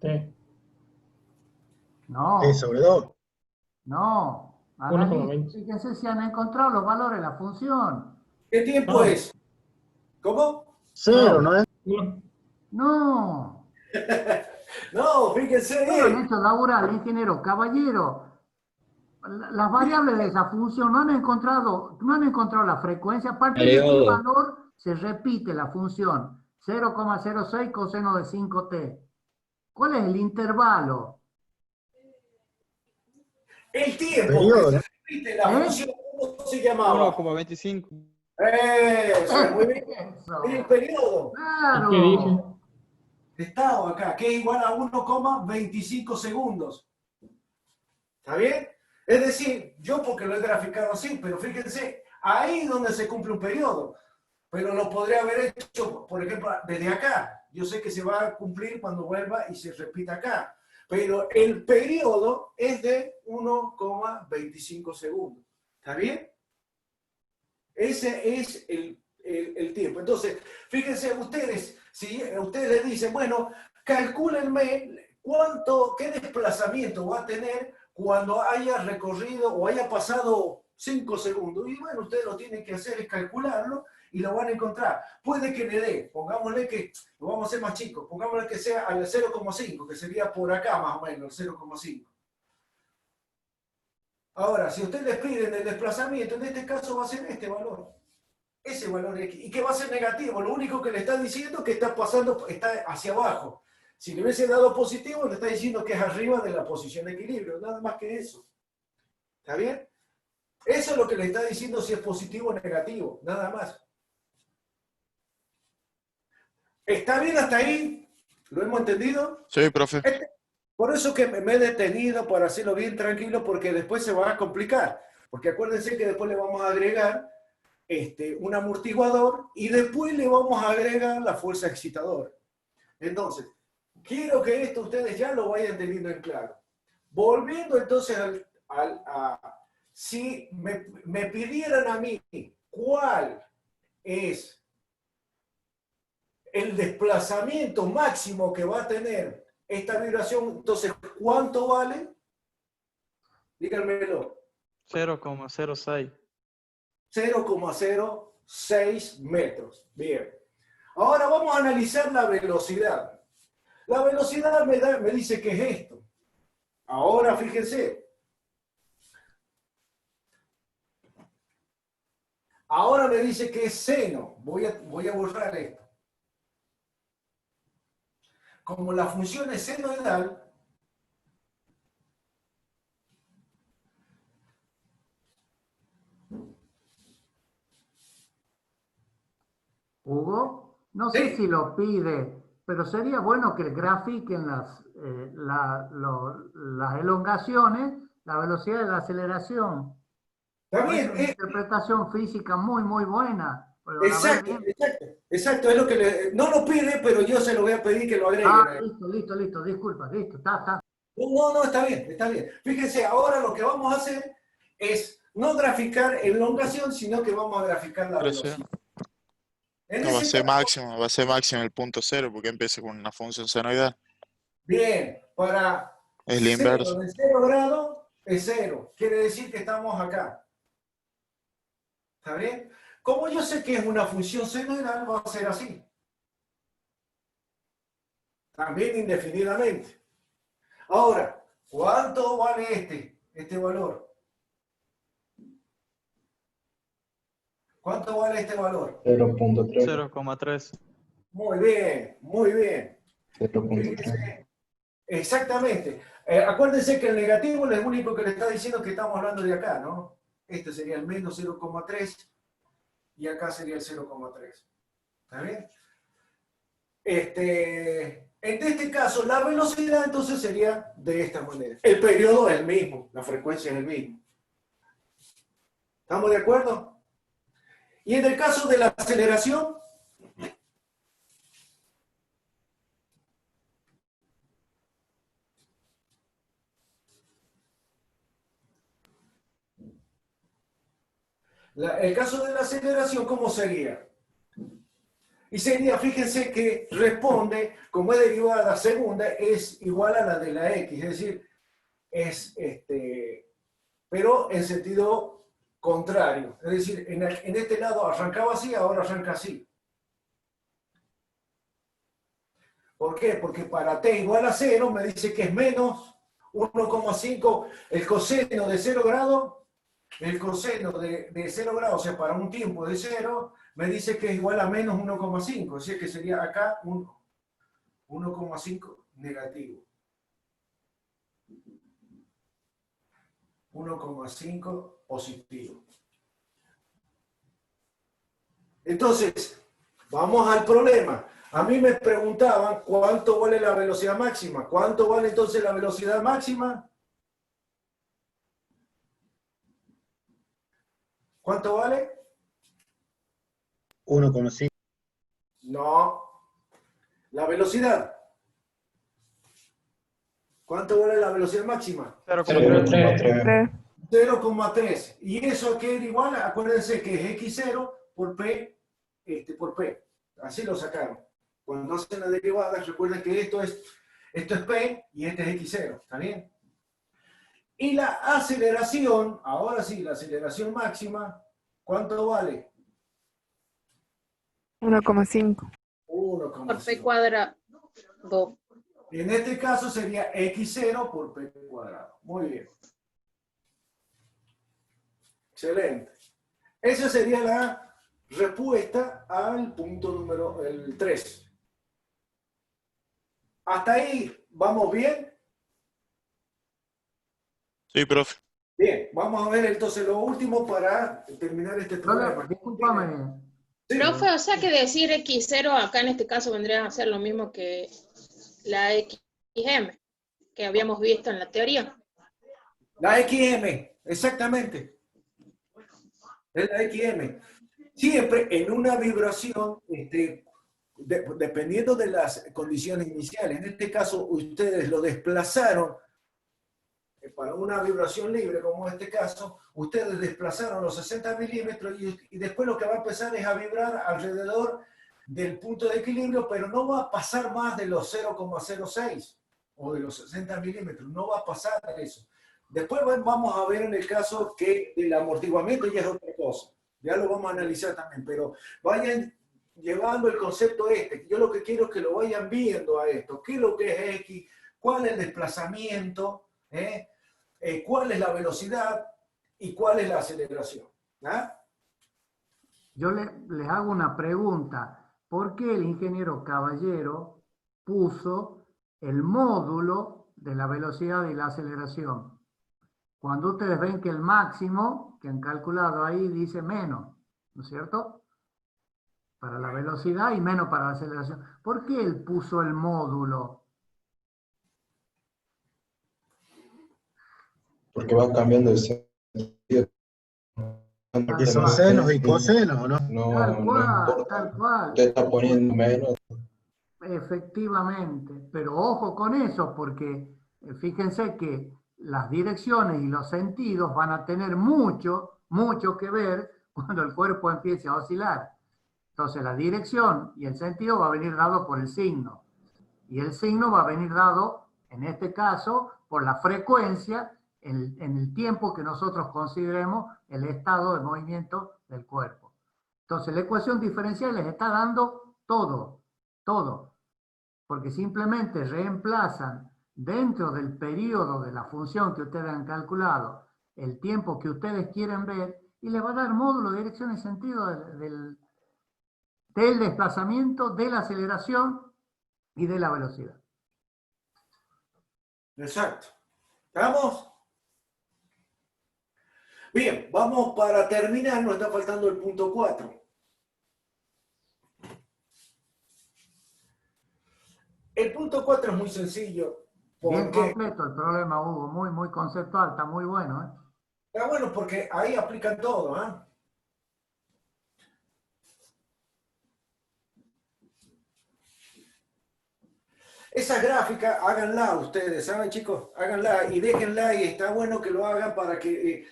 Speaker 6: T.
Speaker 3: No,
Speaker 9: T sobre 2.
Speaker 3: no.
Speaker 6: 1,20.
Speaker 3: Fíjense si han encontrado los valores de la función.
Speaker 1: ¿Qué tiempo es? ¿Cómo?
Speaker 9: 0, ¿no es?
Speaker 6: 1.
Speaker 3: No.
Speaker 1: No, fíjense.
Speaker 3: ¿Qué han hecho laboral, ingeniero? Caballero, las variables de esa función no han encontrado la frecuencia. A partir de qué valor se repite la función. 0,06 coseno de 5t. ¿Cuál es el intervalo?
Speaker 1: El tiempo
Speaker 9: Periodo.
Speaker 1: que se repite la función, ¿cómo se llamaba?
Speaker 5: 1,25.
Speaker 1: Eso, muy bien.
Speaker 3: Eso.
Speaker 1: El periodo
Speaker 6: ¿Y qué dice?
Speaker 3: Claro.
Speaker 1: estado acá, que es igual a 1,25 segundos. ¿Está bien? Es decir, yo porque lo he graficado así, pero fíjense, ahí es donde se cumple un periodo. Pero lo podría haber hecho, por ejemplo, desde acá. Yo sé que se va a cumplir cuando vuelva y se repita acá. Pero el periodo es de 1,25 segundos. ¿Está bien? Ese es el tiempo. Entonces, fíjense ustedes, si ustedes les dicen, bueno, calcúlenme qué desplazamiento va a tener cuando haya recorrido o haya pasado 5 segundos. Y bueno, ustedes lo tienen que hacer es calcularlo y lo van a encontrar. Puede que le dé, pongámosle que, lo vamos a hacer más chico, pongámosle que sea al 0,5, que sería por acá más o menos, el 0,5. Ahora, si ustedes les piden el desplazamiento, en este caso va a ser este valor. Ese valor X. Y que va a ser negativo. Lo único que le está diciendo es que está pasando, está hacia abajo. Si le hubiese dado positivo, le está diciendo que es arriba de la posición de equilibrio. Nada más que eso. ¿Está bien? Eso es lo que le está diciendo si es positivo o negativo. Nada más. ¿Está bien hasta ahí? ¿Lo hemos entendido?
Speaker 4: Sí, profe.
Speaker 1: Por eso que me he detenido para hacerlo bien tranquilo, porque después se va a complicar. Porque acuérdense que después le vamos a agregar un amortiguador y después le vamos a agregar la fuerza excitadora. Entonces, quiero que esto ustedes ya lo vayan teniendo en claro. Volviendo entonces si me pidieran a mí cuál es el desplazamiento máximo que va a tener esta vibración, entonces, ¿cuánto vale? Díganmelo.
Speaker 5: 0,06.
Speaker 1: 0,06 metros. Bien. Ahora vamos a analizar la velocidad. La velocidad me dice que es esto. Ahora fíjense. Ahora me dice que es seno. Voy a borrar esto. Como la función es senoidal,
Speaker 3: Hugo, no sé
Speaker 1: Sí.
Speaker 3: si lo pide, pero sería bueno que grafiquen las elongaciones, la velocidad de la aceleración.
Speaker 1: Está
Speaker 3: Pues es
Speaker 1: bien.
Speaker 3: una interpretación física muy, muy buena. Pero la ve
Speaker 1: Exacto,
Speaker 3: bien.
Speaker 1: exacto. Exacto, es lo que no lo pide, pero yo se lo voy a pedir que lo agreguen.
Speaker 3: Ah, listo, disculpa, listo, está.
Speaker 1: No, está bien, está bien. Fíjense, ahora lo que vamos a hacer es no graficar elongación, sino que vamos a graficar la
Speaker 4: Pero sí.
Speaker 1: velocidad. En
Speaker 4: No,
Speaker 1: ese caso,
Speaker 4: va a ser máximo el punto cero, porque empieza con una función senoidal.
Speaker 1: bien, para
Speaker 4: Es la
Speaker 1: 0
Speaker 4: inversa.
Speaker 1: de 0 grados es 0. Quiere decir que estamos acá. ¿Está bien? Como yo sé que es una función senoidal, va a ser así. También indefinidamente. Ahora, ¿cuánto vale este valor? ¿Cuánto vale este valor?
Speaker 6: 0.3.
Speaker 5: 0,3.
Speaker 1: Muy bien, muy bien.
Speaker 6: 0.3.
Speaker 1: Exactamente. Acuérdense que el negativo es lo único que le está diciendo que estamos hablando de acá, ¿no? Este sería el menos 0,3 y acá sería el 0,3. ¿Está bien? En este caso, la velocidad entonces sería de esta manera. El periodo es el mismo, la frecuencia es el mismo. ¿Estamos de acuerdo? Y en el caso de la aceleración, el caso de la aceleración, ¿cómo sería? Y sería, fíjense que responde, como es derivada segunda, es igual a la de la X, es decir, pero en sentido contrario. Es decir, en este lado arrancaba así, ahora arranca así. ¿Por qué? Porque para t igual a 0 me dice que es menos 1,5 el coseno de 0 grados. El coseno de 0 grados, o sea, para un tiempo de 0, me dice que es igual a menos 1,5. O sea, que sería acá 1,5 negativo. 1,5 positivo. Entonces, vamos al problema. A mí me preguntaban cuánto vale la velocidad máxima. ¿Cuánto vale entonces la velocidad máxima? ¿Cuánto vale?
Speaker 9: 1,5.
Speaker 1: No. La velocidad. ¿Cuánto vale la velocidad máxima?
Speaker 6: 0,3.
Speaker 2: 3.
Speaker 1: 0,3. ¿Y eso a qué era igual? Acuérdense que es x0 por p, por p. Así lo sacaron. Cuando hacen la derivada, recuerden que esto es p y este es x0. ¿Está bien? Y la aceleración, ahora sí, la aceleración máxima, ¿cuánto vale?
Speaker 2: 1,5.
Speaker 1: 1,5.
Speaker 7: Por p cuadrado.
Speaker 1: En este caso sería x0 por p cuadrado. Muy bien. Excelente. Esa sería la respuesta al punto número 3. ¿Hasta ahí vamos bien?
Speaker 4: Sí, profe.
Speaker 1: Bien, vamos a ver entonces lo último para terminar este problema.
Speaker 3: Discúlpame.
Speaker 1: Sí.
Speaker 7: Profe, o sea que decir X0 acá en este caso vendría a ser lo mismo que la XM que habíamos visto en la teoría.
Speaker 1: La XM, exactamente. Es la XM. Siempre en una vibración, dependiendo de las condiciones iniciales. En este caso, ustedes lo desplazaron para una vibración libre, como en este caso, ustedes desplazaron los 60 milímetros y después lo que va a empezar es a vibrar alrededor del punto de equilibrio, pero no va a pasar más de los 0,06 o de los 60 milímetros, no va a pasar eso. Después vamos a ver en el caso que el amortiguamiento ya es otra cosa, ya lo vamos a analizar también, pero vayan llevando el concepto yo lo que quiero es que lo vayan viendo a esto, qué es lo que es X, cuál es el desplazamiento, cuál es la velocidad y cuál es la aceleración. ¿Ah?
Speaker 3: Yo les hago una pregunta. ¿Por qué el ingeniero Caballero puso el módulo de la velocidad y la aceleración? Cuando ustedes ven que el máximo que han calculado ahí dice menos, ¿no es cierto? Para la velocidad y menos para la aceleración. ¿Por qué él puso el módulo?
Speaker 6: Porque van cambiando de sentido.
Speaker 9: Porque son senos y cosenos, ¿o no?
Speaker 3: Tal
Speaker 6: No
Speaker 3: cual,
Speaker 6: importa.
Speaker 3: tal cual.
Speaker 6: Usted está poniendo menos.
Speaker 3: Efectivamente, pero ojo con eso, porque fíjense que las direcciones y los sentidos van a tener mucho que ver cuando el cuerpo empiece a oscilar. Entonces la dirección y el sentido va a venir dado por el signo. Y el signo va a venir dado, en este caso, por la frecuencia en el tiempo que nosotros consideremos el estado de movimiento del cuerpo. Entonces la ecuación diferencial les está dando todo, porque simplemente reemplazan dentro del periodo de la función que ustedes han calculado el tiempo que ustedes quieren ver y les va a dar módulo de dirección y sentido del desplazamiento, de la aceleración y de la velocidad.
Speaker 1: Exacto. ¿Estamos? Bien, vamos para terminar, nos está faltando el punto 4. El punto 4 es muy sencillo.
Speaker 3: Bien
Speaker 1: Porque,
Speaker 3: completo el problema, Hugo, muy conceptual, está muy bueno, ¿eh?
Speaker 1: está bueno porque ahí aplican todo, ¿eh? Esa gráfica, háganla ustedes, ¿saben, chicos? Háganla y déjenla y está bueno que lo hagan para que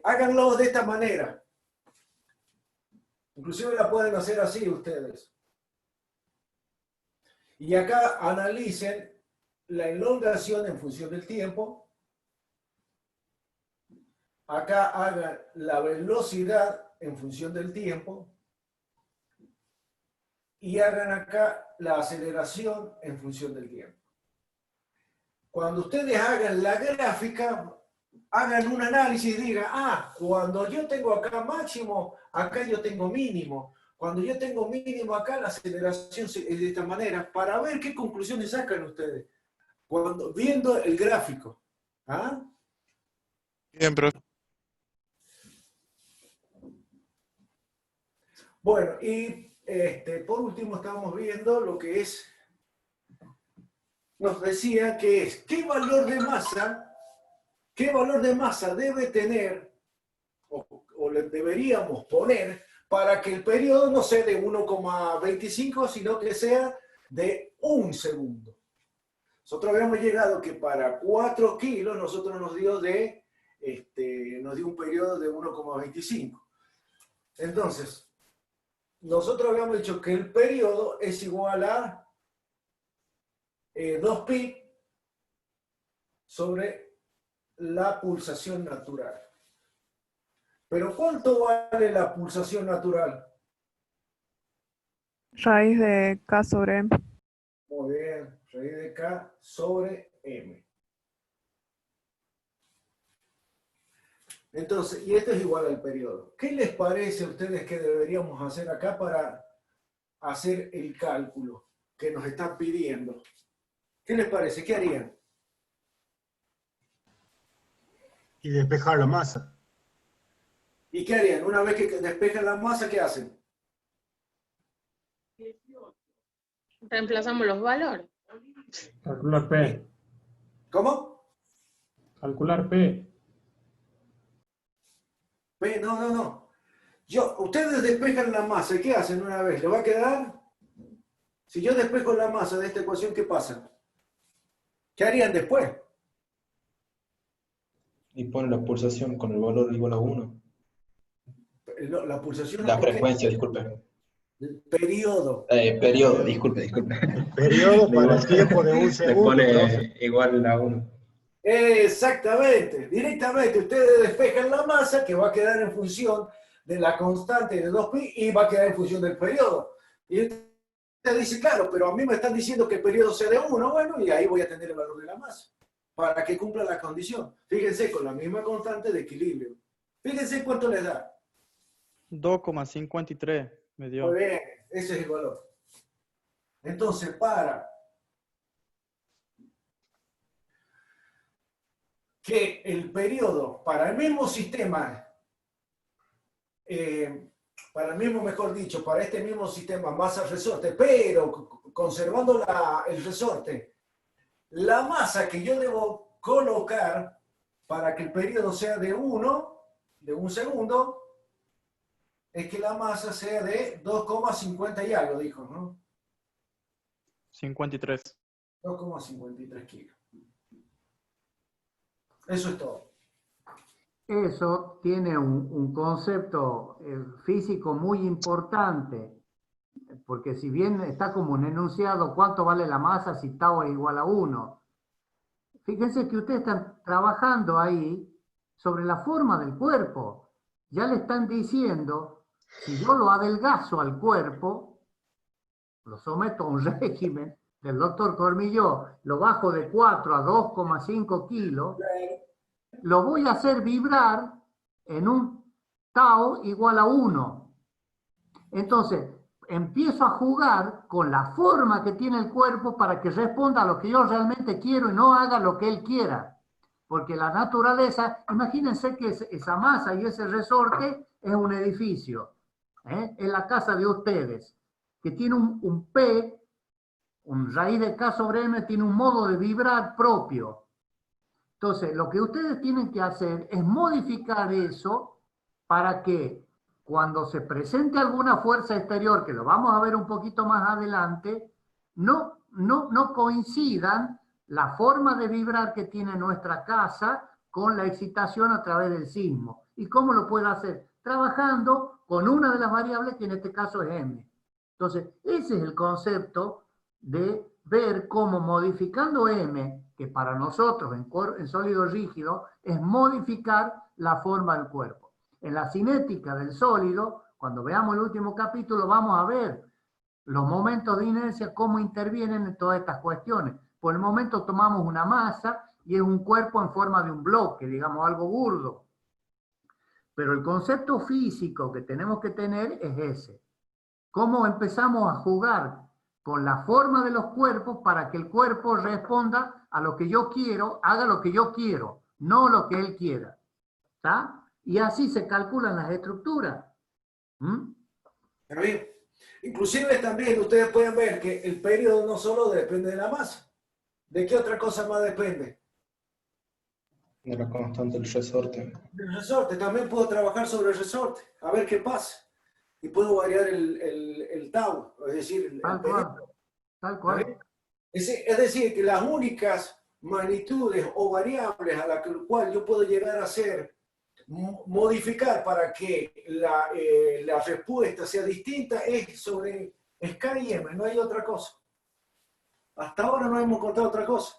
Speaker 1: háganlo de esta manera. Inclusive la pueden hacer así ustedes. Y acá analicen la elongación en función del tiempo. Acá hagan la velocidad en función del tiempo. Y hagan acá la aceleración en función del tiempo. Cuando ustedes hagan la gráfica, hagan un análisis y digan, cuando yo tengo acá máximo, acá yo tengo mínimo. Cuando yo tengo mínimo acá, la aceleración es de esta manera, para ver qué conclusiones sacan ustedes. Viendo el gráfico. ¿Ah?
Speaker 4: Bien, profe.
Speaker 1: Bueno, y por último estábamos viendo lo que es, nos decía que es, ¿qué valor de masa debe tener o le deberíamos poner para que el periodo no sea de 1,25, sino que sea de 1 segundo? Nosotros habíamos llegado que para 4 kilos nosotros nos dio un periodo de 1,25. Entonces, nosotros habíamos dicho que el periodo es igual a 2pi sobre la pulsación natural. Pero ¿cuánto vale la pulsación natural?
Speaker 2: Raíz de K sobre M.
Speaker 1: Muy bien, raíz de K sobre M. Entonces, y esto es igual al periodo. ¿Qué les parece a ustedes que deberíamos hacer acá para hacer el cálculo que nos están pidiendo? ¿Qué les parece? ¿Qué harían?
Speaker 9: Y despejar la masa.
Speaker 1: ¿Y qué harían? Una vez que despejan la masa, ¿qué hacen?
Speaker 7: Reemplazamos los valores.
Speaker 10: Calcular P.
Speaker 1: ¿Cómo?
Speaker 10: Calcular P.
Speaker 1: No. Ustedes despejan la masa, ¿y qué hacen una vez? ¿Le va a quedar? Si yo despejo la masa de esta ecuación, ¿qué pasa? ¿Qué harían después?
Speaker 6: Y pone la pulsación con el valor igual a 1.
Speaker 1: La pulsación...
Speaker 6: La
Speaker 1: ¿por qué?
Speaker 6: frecuencia, disculpe.
Speaker 1: El periodo.
Speaker 6: Periodo, disculpe.
Speaker 9: Periodo para el tiempo de 1
Speaker 6: Le
Speaker 9: segundo.
Speaker 6: pone igual a 1.
Speaker 1: Exactamente. Directamente ustedes despejan la masa que va a quedar en función de la constante de 2pi y va a quedar en función del periodo. Y usted dice, claro, pero a mí me están diciendo que el periodo sea de 1. Bueno, y ahí voy a tener el valor de la masa para que cumpla la condición. Fíjense, con la misma constante de equilibrio. Fíjense cuánto les da.
Speaker 5: 2,53 me dio.
Speaker 1: Muy bien, ese es el valor. Entonces, para que el periodo, para el mismo sistema, para este mismo sistema masa-resorte, pero conservando el resorte, la masa que yo debo colocar para que el periodo sea de 1 segundo, es que la masa sea de 2,50 y algo, dijo, ¿no?
Speaker 5: 53.
Speaker 1: 2,53 kilos. Eso es todo.
Speaker 3: Eso tiene un concepto físico muy importante, porque si bien está como un enunciado, ¿cuánto vale la masa si tau es igual a 1? Fíjense que ustedes están trabajando ahí sobre la forma del cuerpo. Ya le están diciendo, si yo lo adelgazo al cuerpo, lo someto a un régimen del doctor Cormillot, lo bajo de 4 a 2,5 kilos, lo voy a hacer vibrar en un tau igual a 1. Entonces, empiezo a jugar con la forma que tiene el cuerpo para que responda a lo que yo realmente quiero y no haga lo que él quiera. Porque la naturaleza, imagínense que esa masa y ese resorte es un edificio, es la casa de ustedes, que tiene un P, un raíz de K sobre M, tiene un modo de vibrar propio. Entonces, lo que ustedes tienen que hacer es modificar eso para que cuando se presente alguna fuerza exterior, que lo vamos a ver un poquito más adelante, no coincidan la forma de vibrar que tiene nuestra casa con la excitación a través del sismo. ¿Y cómo lo puede hacer? Trabajando con una de las variables que en este caso es M. Entonces, ese es el concepto de ver cómo modificando M, que para nosotros en sólido rígido es modificar la forma del cuerpo. En la cinética del sólido, cuando veamos el último capítulo, vamos a ver los momentos de inercia, cómo intervienen en todas estas cuestiones. Por el momento tomamos una masa y es un cuerpo en forma de un bloque, digamos algo burdo. Pero el concepto físico que tenemos que tener es ese. ¿Cómo empezamos a jugar con la forma de los cuerpos para que el cuerpo responda a lo que yo quiero, haga lo que yo quiero, no lo que él quiera? ¿Está? Y así se calculan las estructuras.
Speaker 1: ¿Está bien? Inclusive también ustedes pueden ver que el periodo no solo depende de la masa. ¿De qué otra cosa más depende?
Speaker 6: De la constante del resorte.
Speaker 1: Del resorte. También puedo trabajar sobre el resorte, a ver qué pasa. Y puedo variar el tau, es decir, el
Speaker 3: Tal
Speaker 1: periodo.
Speaker 3: cual. Tal cual.
Speaker 1: Es decir, que las únicas magnitudes o variables a las cual yo puedo llegar a hacer, modificar para que la respuesta sea distinta es sobre K y M, no hay otra cosa. Hasta ahora no hemos encontrado otra cosa.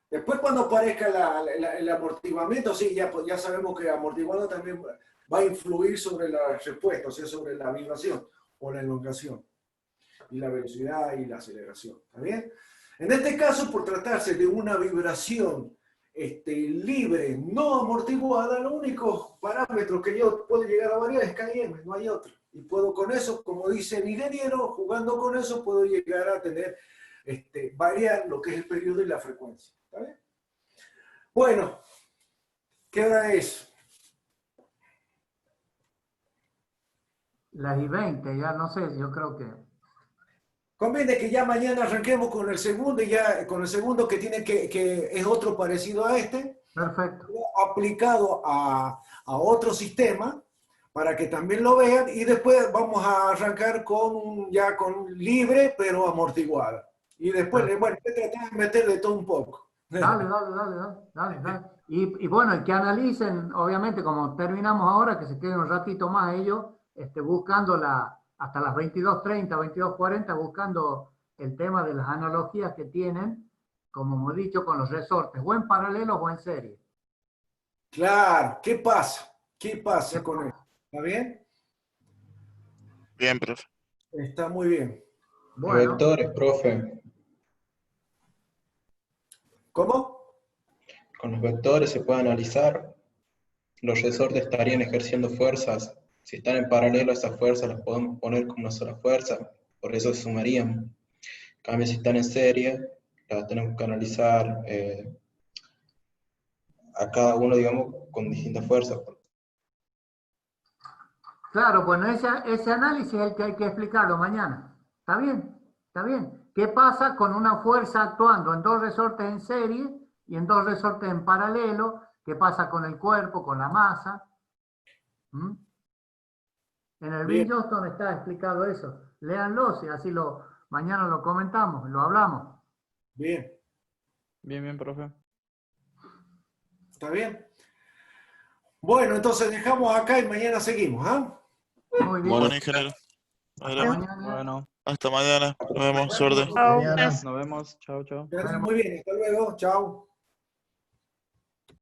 Speaker 1: Después cuando aparezca el amortiguamiento, sí, ya sabemos que el amortiguador también va a influir sobre la respuesta, o sea, sobre la vibración o la elongación, y la velocidad y la aceleración. ¿Está bien? En este caso, por tratarse de una vibración libre, no amortiguada, los únicos parámetros que yo puedo llegar a variar es K y M, no hay otro. Y puedo con eso, como dice el ingeniero, jugando con eso puedo llegar a tener, variar lo que es el periodo y la frecuencia. ¿Está bien? Bueno, ¿qué hora es?
Speaker 3: Las y 20, ya no sé, yo creo que...
Speaker 1: Conviene que ya mañana arranquemos con el segundo, y ya con el segundo que tiene que es otro parecido a este,
Speaker 3: Perfecto.
Speaker 1: aplicado a otro sistema, para que también lo vean, y después vamos a arrancar ya con libre, pero amortiguada. Y después, bueno, voy a tratar de meterle todo un poco.
Speaker 3: Dale. Y bueno, y que analicen, obviamente, como terminamos ahora, que se queden un ratito más ellos, buscando hasta las 22:30, 22:40, buscando el tema de las analogías que tienen, como hemos dicho, con los resortes, o en paralelo o en serie.
Speaker 1: Claro, ¿qué pasa? ¿Qué pasa con eso? ¿Está bien?
Speaker 4: Bien, profe.
Speaker 1: Está muy bien.
Speaker 3: Bueno,
Speaker 6: Vectores, profe.
Speaker 1: ¿Cómo?
Speaker 6: Con los vectores se puede analizar. Los resortes estarían ejerciendo fuerzas. Si están en paralelo, esas fuerzas las podemos poner como una sola fuerza. Por eso se sumarían. En cambio, si están en serie, las tenemos que analizar a cada uno, digamos, con distintas fuerzas.
Speaker 3: claro, bueno, ese análisis es el que hay que explicarlo mañana. ¿Está bien? ¿Está bien? ¿Qué pasa con una fuerza actuando en dos resortes en serie y en dos resortes en paralelo? ¿Qué pasa con el cuerpo, con la masa? ¿Mm? En el Bill Johnston está explicado eso. Léanlo, si así mañana lo comentamos, lo hablamos.
Speaker 1: Bien.
Speaker 5: Bien, profe.
Speaker 1: ¿Está bien? Bueno, entonces dejamos acá y mañana seguimos, ¿ah?
Speaker 3: Muy bien.
Speaker 4: Bueno, ingeniero.
Speaker 3: Hasta mañana.
Speaker 5: Bueno,
Speaker 4: Hasta mañana. Nos vemos. Suerte.
Speaker 2: Chao.
Speaker 5: nos vemos. Chao.
Speaker 1: Muy bien, hasta luego. Chao.